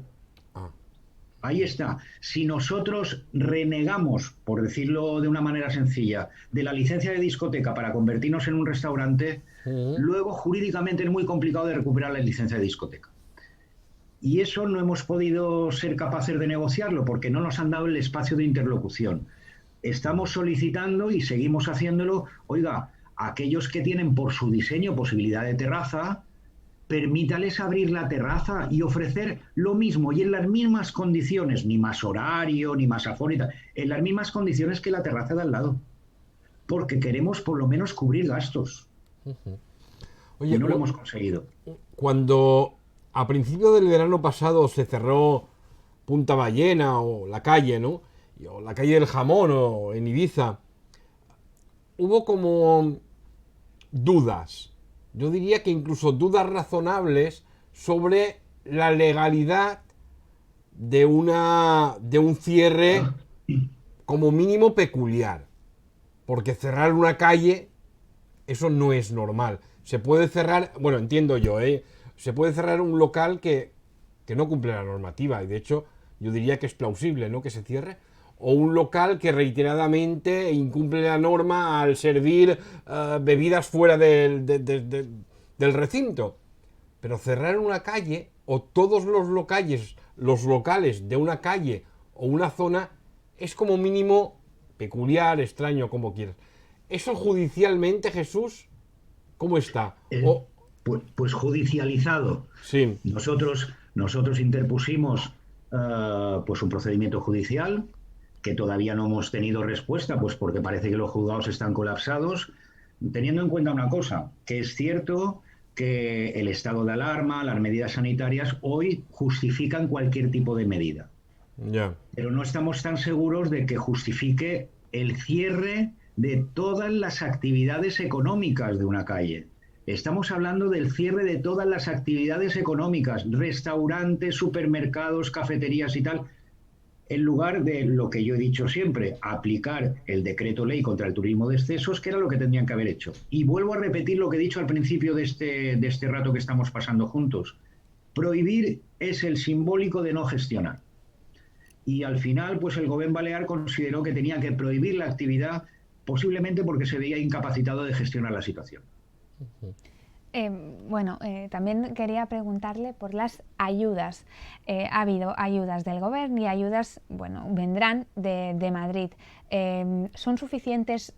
Ahí está. Si nosotros renegamos, por decirlo de una manera sencilla, de la licencia de discoteca para convertirnos en un restaurante, luego jurídicamente es muy complicado de recuperar la licencia de discoteca. Y eso no hemos podido ser capaces de negociarlo porque no nos han dado el espacio de interlocución. Estamos solicitando y seguimos haciéndolo, oiga, aquellos que tienen por su diseño posibilidad de terraza, permítales abrir la terraza y ofrecer lo mismo y en las mismas condiciones, ni más horario, ni más aforo, en las mismas condiciones que la terraza de al lado. Porque queremos por lo menos cubrir gastos. Oye, y no lo hemos conseguido. Cuando a principio del verano pasado se cerró Punta Ballena o la calle, ¿no? O la calle del Jamón o en Ibiza, hubo como dudas. Yo diría que incluso dudas razonables sobre la legalidad de un cierre como mínimo peculiar. Porque cerrar una calle, eso no es normal. Se puede cerrar, bueno, entiendo yo, se puede cerrar un local que no cumple la normativa. Y de hecho, yo diría que es plausible, ¿no?, que se cierre. O un local que reiteradamente incumple la norma al servir bebidas fuera del recinto. Pero cerrar una calle o todos los locales de una calle o una zona es como mínimo peculiar, extraño, como quieras. ¿Eso judicialmente, Jesús, cómo está? Pues judicializado. Sí. Nosotros interpusimos pues un procedimiento judicial que todavía no hemos tenido respuesta, pues porque parece que los juzgados están colapsados. teniendo en cuenta una cosa, que es cierto que el estado de alarma, las medidas sanitarias, hoy justifican cualquier tipo de medida. Ya. Pero no estamos tan seguros de que justifique el cierre de todas las actividades económicas de una calle. Estamos hablando del cierre de todas las actividades económicas, restaurantes, supermercados, cafeterías y tal, en lugar de lo que yo he dicho siempre, aplicar el decreto ley contra el turismo de excesos, que era lo que tendrían que haber hecho. Y vuelvo a repetir lo que he dicho al principio de este rato que estamos pasando juntos. Prohibir es el simbólico de no gestionar. Y al final, pues el Gobierno Balear consideró que tenía que prohibir la actividad, posiblemente porque se veía incapacitado de gestionar la situación. También quería preguntarle por las ayudas. Ha habido ayudas del Gobierno y ayudas, vendrán de Madrid. ¿Son suficientes?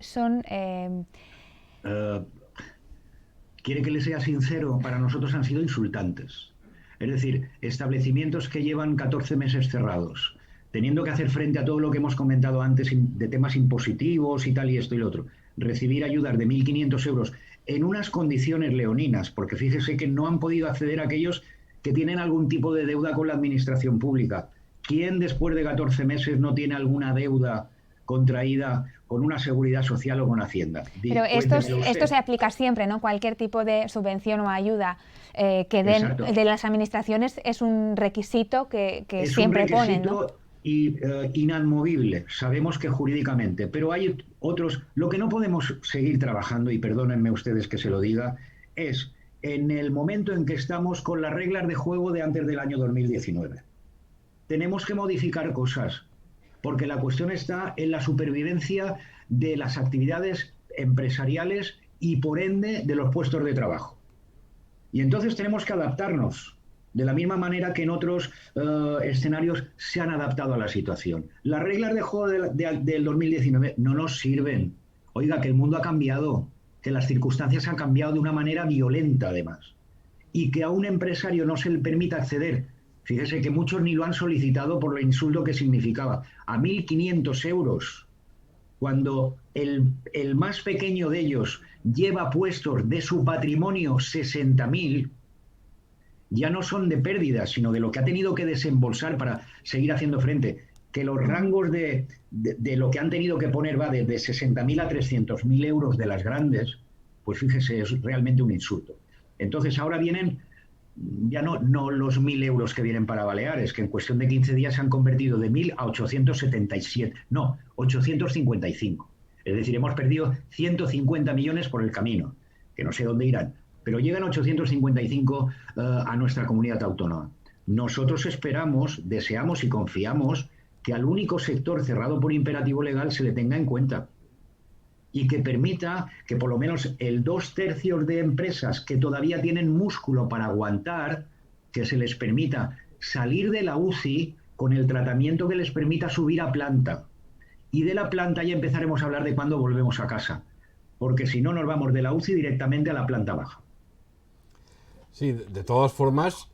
¿Quiere que le sea sincero? Para nosotros han sido insultantes. Es decir, establecimientos que llevan 14 meses cerrados, teniendo que hacer frente a todo lo que hemos comentado antes de temas impositivos y tal y esto y lo otro, recibir ayudas de 1.500 euros en unas condiciones leoninas, porque fíjese que no han podido acceder a aquellos que tienen algún tipo de deuda con la administración pública. ¿Quién después de 14 meses no tiene alguna deuda contraída con una seguridad social o con Hacienda? Pero esto se aplica siempre, ¿no? Cualquier tipo de subvención o ayuda que den Exacto. de las administraciones es un requisito que es siempre un requisito ponen, ¿no? Inamovible, sabemos que jurídicamente, pero hay otros. Lo que no podemos seguir trabajando, y perdónenme ustedes que se lo diga, es en el momento en que estamos con las reglas de juego de antes del año 2019. Tenemos que modificar cosas, porque la cuestión está en la supervivencia de las actividades empresariales y por ende de los puestos de trabajo. Y entonces tenemos que adaptarnos, de la misma manera que en otros escenarios se han adaptado a la situación. Las reglas de juego del 2019 no nos sirven. Oiga, que el mundo ha cambiado, que las circunstancias han cambiado de una manera violenta además, y que a un empresario no se le permita acceder. Fíjese que muchos ni lo han solicitado por lo insulto que significaba, a 1.500 euros, cuando el más pequeño de ellos lleva puestos de su patrimonio 60.000, ya no son de pérdidas, sino de lo que ha tenido que desembolsar para seguir haciendo frente. Que los rangos de lo que han tenido que poner va desde 60.000 a 300.000 euros de las grandes, pues fíjese, es realmente un insulto. Entonces ahora vienen, ya no los 1.000 euros que vienen para Baleares, que en cuestión de 15 días se han convertido de 1.000 a 877, no, 855. Es decir, hemos perdido 150 millones por el camino, que no sé dónde irán, pero llegan 855 a nuestra comunidad autónoma. Nosotros esperamos, deseamos y confiamos que al único sector cerrado por imperativo legal se le tenga en cuenta y que permita que por lo menos el 2/3 de empresas que todavía tienen músculo para aguantar, que se les permita salir de la UCI con el tratamiento que les permita subir a planta. Y de la planta ya empezaremos a hablar de cuándo volvemos a casa, porque si no nos vamos de la UCI directamente a la planta baja. Sí, de todas formas,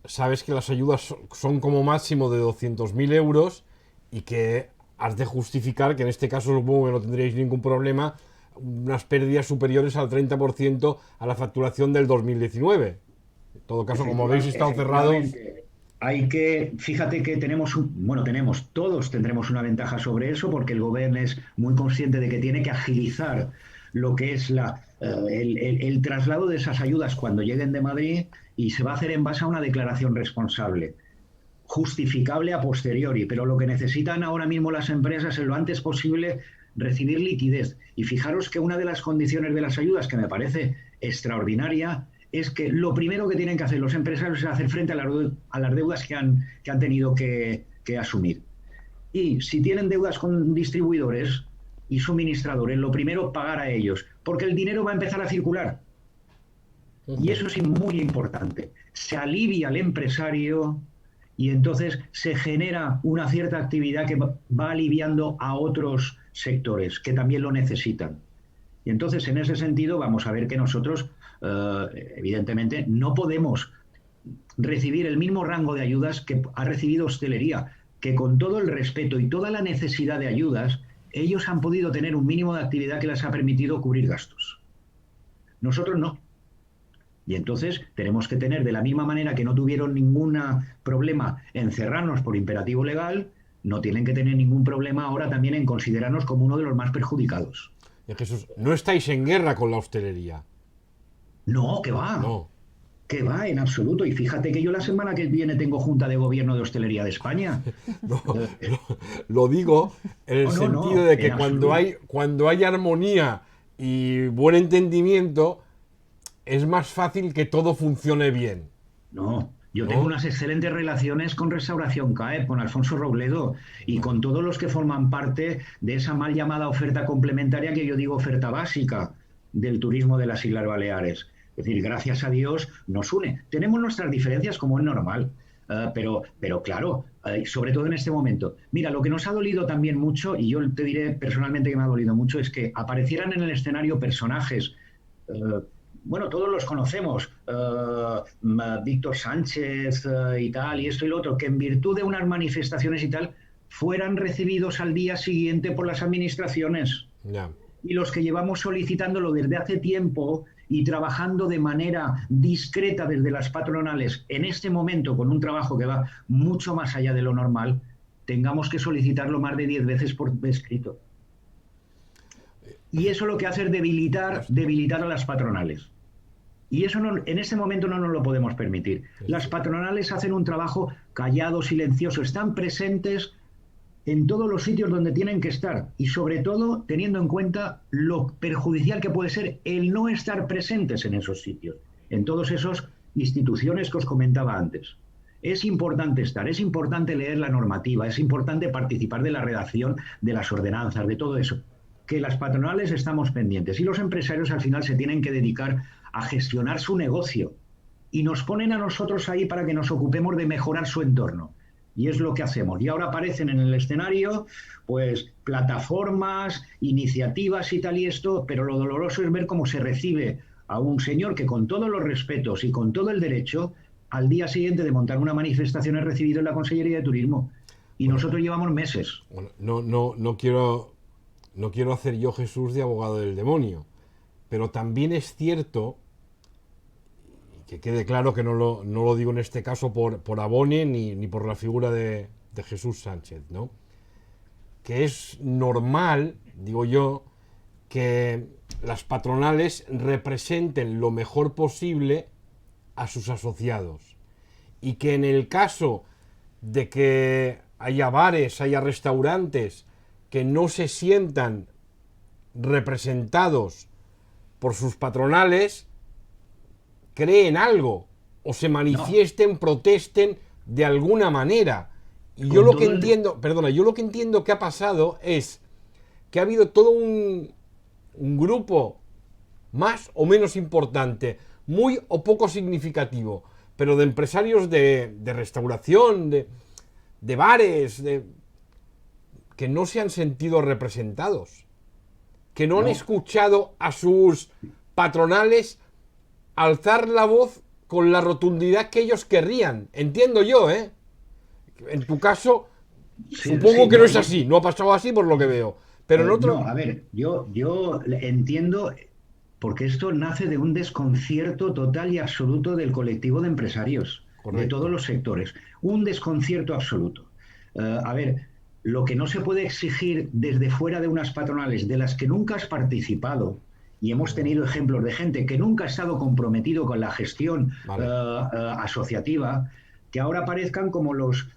sabes que las ayudas son como máximo de 200.000 euros y que has de justificar, que en este caso supongo que no tendréis ningún problema, unas pérdidas superiores al 30% a la facturación del 2019. En todo caso, como habéis estado cerrados... Fíjate que todos tendremos una ventaja sobre eso, porque el gobierno es muy consciente de que tiene que agilizar lo que es el traslado de esas ayudas cuando lleguen de Madrid, y se va a hacer en base a una declaración responsable, justificable a posteriori, pero lo que necesitan ahora mismo las empresas es lo antes posible recibir liquidez. Y fijaros que una de las condiciones de las ayudas, que me parece extraordinaria, es que lo primero que tienen que hacer los empresarios es hacer frente a las deudas que han tenido que asumir. Y si tienen deudas con distribuidores y suministradores, lo primero, pagar a ellos, porque el dinero va a empezar a circular. Y eso es muy importante. Se alivia al empresario y entonces se genera una cierta actividad que va aliviando a otros sectores que también lo necesitan. Y entonces, en ese sentido, vamos a ver que nosotros, evidentemente, no podemos recibir el mismo rango de ayudas que ha recibido hostelería, que con todo el respeto y toda la necesidad de ayudas, ellos han podido tener un mínimo de actividad que les ha permitido cubrir gastos. Nosotros no. Y entonces tenemos que tener, de la misma manera que no tuvieron ningún problema en cerrarnos por imperativo legal, no tienen que tener ningún problema ahora también en considerarnos como uno de los más perjudicados. Jesús, no estáis en guerra con la hostelería. No, que va. No. Que va, en absoluto. Y fíjate que yo la semana que viene tengo Junta de Gobierno de Hostelería de España. No, lo digo en el sentido de que cuando hay armonía y buen entendimiento, es más fácil que todo funcione bien. No, yo ¿No? tengo unas excelentes relaciones con Restauración CAEP, con Alfonso Robledo y con todos los que forman parte de esa mal llamada oferta complementaria que yo digo oferta básica del turismo de las Islas Baleares. Es decir, gracias a Dios nos une. Tenemos nuestras diferencias como es normal, pero claro, sobre todo en este momento. Mira, lo que nos ha dolido también mucho, y yo te diré personalmente que me ha dolido mucho, es que aparecieran en el escenario personajes bueno, todos los conocemos, Víctor Sánchez y tal, y esto y lo otro, que en virtud de unas manifestaciones y tal, fueran recibidos al día siguiente por las administraciones. Ya. Y los que llevamos solicitándolo desde hace tiempo y trabajando de manera discreta desde las patronales, en este momento con un trabajo que va mucho más allá de lo normal, tengamos que solicitarlo más de 10 veces por escrito. Y eso lo que hace es debilitar a las patronales. Y eso no, en este momento no nos lo podemos permitir. Las patronales hacen un trabajo callado, silencioso, están presentes en todos los sitios donde tienen que estar y sobre todo teniendo en cuenta lo perjudicial que puede ser el no estar presentes en esos sitios, en todas esas instituciones que os comentaba antes. Es importante estar, es importante leer la normativa, es importante participar de la redacción de las ordenanzas, de todo eso. Que las patronales estamos pendientes y los empresarios al final se tienen que dedicar a gestionar su negocio y nos ponen a nosotros ahí para que nos ocupemos de mejorar su entorno. Y es lo que hacemos. Y ahora aparecen en el escenario, pues, plataformas, iniciativas y tal y esto, pero lo doloroso es ver cómo se recibe a un señor que con todos los respetos y con todo el derecho, al día siguiente de montar una manifestación es recibido en la Consellería de Turismo. Y nosotros llevamos meses. Bueno, no quiero hacer yo, Jesús, de abogado del demonio, pero también es cierto, que quede claro que no lo digo en este caso por Abone ni por la figura de Jesús Sánchez, ¿no? Que es normal, digo yo, que las patronales representen lo mejor posible a sus asociados y que en el caso de que haya bares, haya restaurantes que no se sientan representados por sus patronales, creen algo o se manifiesten, protesten de alguna manera. Y yo lo que entiendo, yo lo que entiendo que ha pasado es que ha habido todo un grupo más o menos importante, muy o poco significativo, pero de empresarios de restauración, de bares, que no se han sentido representados, que no han escuchado a sus patronales alzar la voz con la rotundidad que ellos querrían. Entiendo yo, ¿eh? En tu caso, supongo que no es así, no ha pasado así por lo que veo. Pero en otro... No, a ver, yo entiendo, porque esto nace de un desconcierto total y absoluto del colectivo de empresarios, de todos los sectores. Un desconcierto absoluto. A ver, lo que no se puede exigir desde fuera de unas patronales de las que nunca has participado, y hemos tenido ejemplos de gente que nunca ha estado comprometido con la gestión asociativa, que ahora aparezcan como los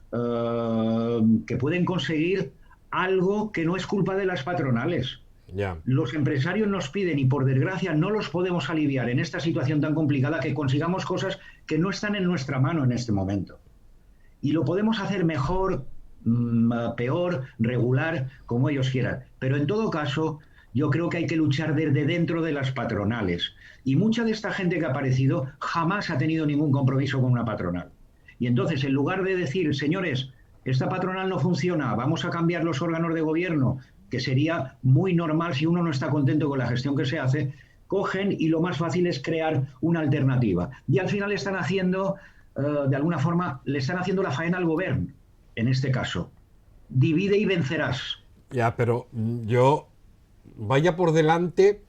que pueden conseguir algo que no es culpa de las patronales. Ya. Los empresarios nos piden, y por desgracia no los podemos aliviar en esta situación tan complicada, que consigamos cosas que no están en nuestra mano en este momento. Y lo podemos hacer mejor, peor, regular, como ellos quieran. Pero en todo caso, yo creo que hay que luchar desde dentro de las patronales. Y mucha de esta gente que ha aparecido jamás ha tenido ningún compromiso con una patronal. Y entonces, en lugar de decir, señores, esta patronal no funciona, vamos a cambiar los órganos de gobierno, que sería muy normal si uno no está contento con la gestión que se hace, cogen y lo más fácil es crear una alternativa. Y al final están haciendo, de alguna forma, le están haciendo la faena al gobierno, en este caso. Divide y vencerás. Ya, pero yo... Vaya por delante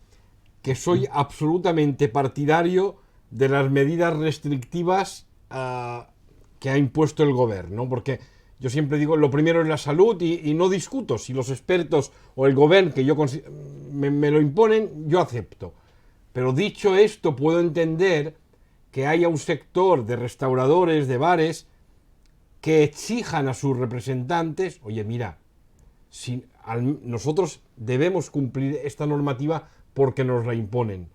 que soy absolutamente partidario de las medidas restrictivas que ha impuesto el gobierno, porque yo siempre digo, lo primero es la salud y no discuto. Si los expertos o el gobierno que yo me lo imponen, yo acepto. Pero dicho esto, puedo entender que haya un sector de restauradores, de bares, que exijan a sus representantes, oye, mira, nosotros debemos cumplir esta normativa porque nos la imponen,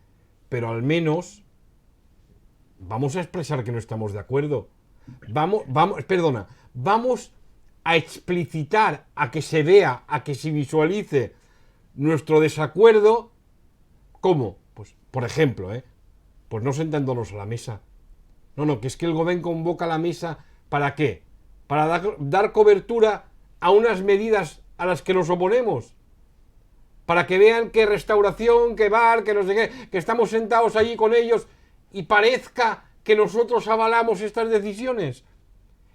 pero al menos vamos a expresar que no estamos de acuerdo. Vamos a explicitar, a que se vea, a que se visualice nuestro desacuerdo. ¿Cómo? Pues, por ejemplo, pues no sentándonos a la mesa. No, que es que el gobierno convoca a la mesa, ¿para qué? Para dar cobertura a unas medidas a las que nos oponemos. Para que vean que restauración, que bar, que no sé qué, que estamos sentados allí con ellos y parezca que nosotros avalamos estas decisiones.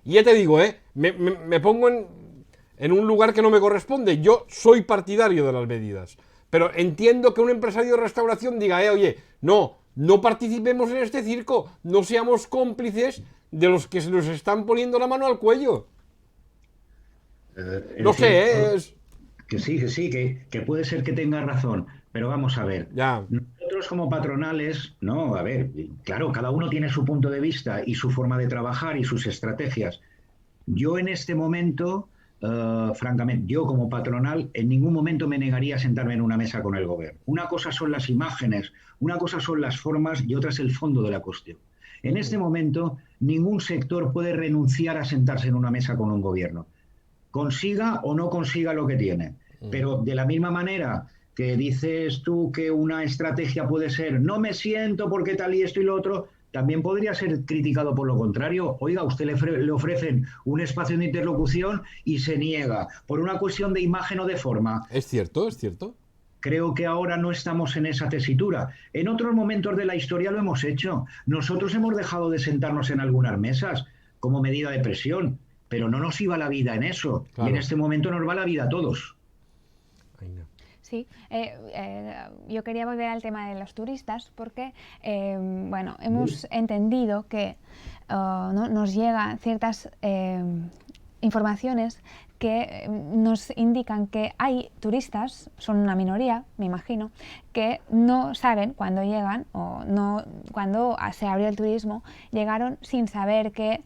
Y ya te digo, me pongo en un lugar que no me corresponde. Yo soy partidario de las medidas, pero entiendo que un empresario de restauración diga, oye, no participemos en este circo, no seamos cómplices de los que se nos están poniendo la mano al cuello. No sé, Que sí, que puede ser que tenga razón, pero vamos a ver. Ya. Nosotros como patronales, no, a ver, claro, cada uno tiene su punto de vista y su forma de trabajar y sus estrategias. Yo en este momento, francamente, yo como patronal, en ningún momento me negaría a sentarme en una mesa con el gobierno. Una cosa son las imágenes, una cosa son las formas y otra es el fondo de la cuestión. En este momento, ningún sector puede renunciar a sentarse en una mesa con un gobierno, consiga o no consiga lo que tiene. Pero de la misma manera que dices tú que una estrategia puede ser no me siento porque tal y esto y lo otro, también podría ser criticado por lo contrario. Oiga, a usted le ofrecen un espacio de interlocución y se niega por una cuestión de imagen o de forma. Es cierto. Creo que ahora no estamos en esa tesitura. En otros momentos de la historia lo hemos hecho. Nosotros hemos dejado de sentarnos en algunas mesas como medida de presión, pero no nos iba la vida en eso. Claro. Y en este momento nos va la vida a todos. Sí, yo quería volver al tema de los turistas porque, hemos entendido que nos llegan ciertas informaciones que nos indican que hay turistas, son una minoría, me imagino, que no saben cuándo llegan o no cuando se abrió el turismo, llegaron sin saber que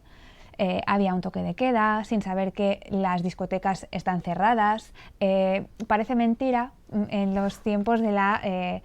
había un toque de queda, sin saber que las discotecas están cerradas. Parece mentira en los tiempos de la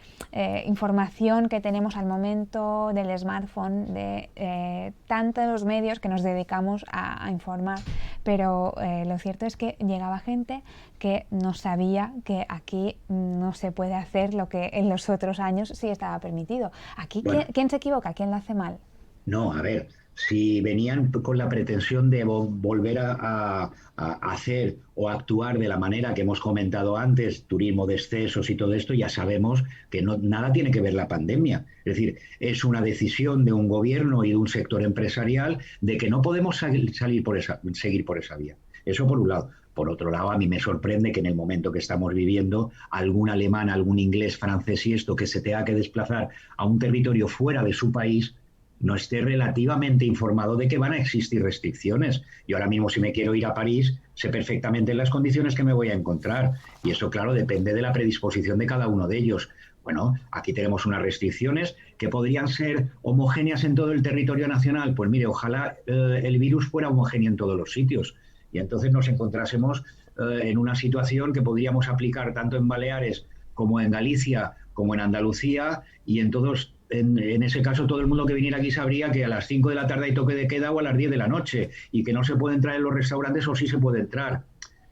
información que tenemos al momento del smartphone, de tantos medios que nos dedicamos a informar, pero lo cierto es que llegaba gente que no sabía que aquí no se puede hacer lo que en los otros años sí estaba permitido. Aquí, bueno, ¿quién se equivoca? ¿Quién lo hace mal? No, a ver, si venían con la pretensión de volver a hacer o actuar de la manera que hemos comentado antes, turismo de excesos y todo esto, ya sabemos que nada tiene que ver la pandemia. Es decir, es una decisión de un gobierno y de un sector empresarial de que no podemos seguir por esa vía. Eso por un lado. Por otro lado, a mí me sorprende que en el momento que estamos viviendo, algún alemán, algún inglés, francés y esto, que se tenga que desplazar a un territorio fuera de su país, no esté relativamente informado de que van a existir restricciones. Yo ahora mismo, si me quiero ir a París, sé perfectamente las condiciones que me voy a encontrar. Y eso, claro, depende de la predisposición de cada uno de ellos. Bueno, aquí tenemos unas restricciones que podrían ser homogéneas en todo el territorio nacional. Pues mire, ojalá el virus fuera homogéneo en todos los sitios. Y entonces nos encontrásemos en una situación que podríamos aplicar tanto en Baleares como en Galicia, como en Andalucía, y en ese caso todo el mundo que viniera aquí sabría que a las 5 de la tarde hay toque de queda o a las 10 de la noche y que no se puede entrar en los restaurantes o sí se puede entrar.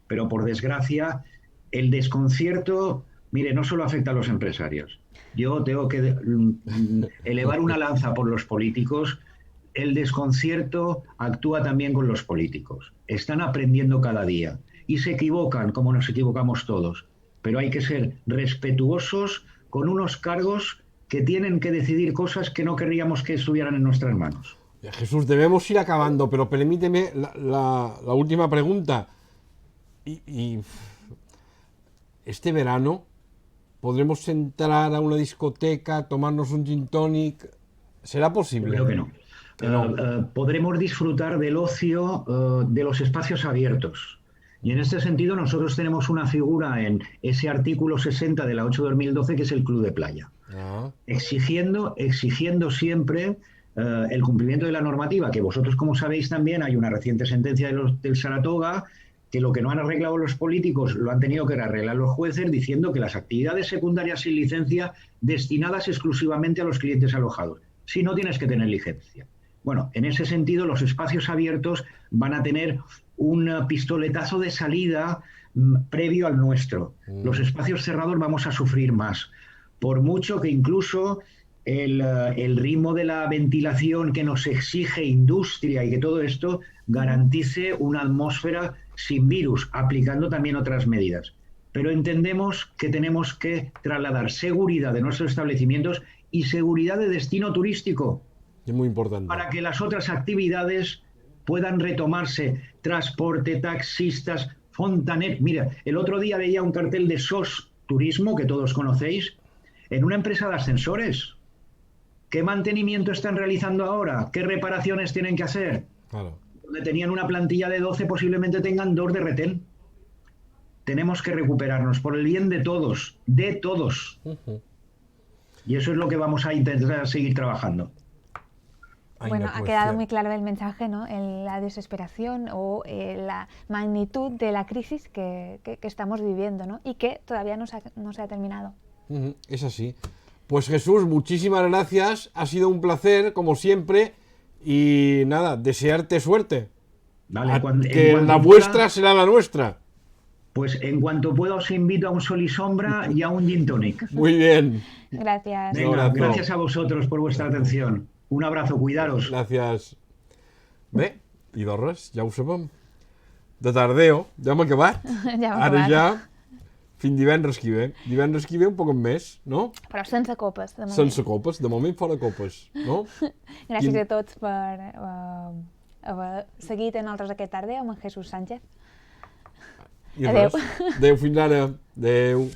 Pero por desgracia, el desconcierto, mire, no solo afecta a los empresarios. Yo tengo que elevar una lanza por los políticos. El desconcierto actúa también con los políticos. Están aprendiendo cada día y se equivocan como nos equivocamos todos. Pero hay que ser respetuosos con unos cargos que tienen que decidir cosas que no querríamos que estuvieran en nuestras manos. Jesús, debemos ir acabando, pero permíteme la última pregunta. Y este verano ¿Podremos entrar a una discoteca, tomarnos un gin tonic? ¿Será posible? Creo que no. Que no. Podremos disfrutar del ocio de los espacios abiertos. Y en este sentido nosotros tenemos una figura en ese artículo 60 de la 8/2012 que es el Club de Playa, exigiendo siempre el cumplimiento de la normativa, que vosotros, como sabéis también, hay una reciente sentencia del Saratoga, que lo que no han arreglado los políticos lo han tenido que arreglar los jueces, diciendo que las actividades secundarias sin licencia destinadas exclusivamente a los clientes alojados. Si no, tienes que tener licencia. Bueno, en ese sentido, los espacios abiertos van a tener un pistoletazo de salida previo al nuestro. Los espacios cerrados vamos a sufrir más. Por mucho que incluso el ritmo de la ventilación que nos exige industria y que todo esto garantice una atmósfera sin virus, aplicando también otras medidas. Pero entendemos que tenemos que trasladar seguridad de nuestros establecimientos y seguridad de destino turístico. Es muy importante. Para que las otras actividades puedan retomarse. Transporte, taxistas, fontaneros. Mira, el otro día veía un cartel de SOS Turismo, que todos conocéis, en una empresa de ascensores. ¿Qué mantenimiento están realizando ahora? ¿Qué reparaciones tienen que hacer? Claro. Donde tenían una plantilla de 12, posiblemente tengan 2 de retén. Tenemos que recuperarnos por el bien de todos, de todos. Y eso es lo que vamos a intentar seguir trabajando. Bueno, ha quedado muy claro el mensaje, ¿no? La desesperación o la magnitud de la crisis que estamos viviendo, ¿no? Y que todavía no se ha terminado. Es así. Pues Jesús, muchísimas gracias. Ha sido un placer, como siempre. Y nada, desearte suerte. Vale, que la vuestra será la nuestra. Pues en cuanto pueda os invito a un sol y sombra y a un gin tonic. Muy bien. Gracias. Venga, gracias a vosotros por vuestra atención. Un abrazo, cuidaros. Gràcies. Bé, i de res, ja ho sabem. De tardeo, ja hem acabat. Ja hem Ara acabat. ja, fins divendres que ve. Divendres que ve un poc més, no? Però sense copes, de moment. Sense copes, de moment fora copes, no? Gràcies a tots per haver seguit en nosaltres aquest tardeu amb en Jesús Sánchez. I Adéu. res. Adéu, fins ara. Adéu.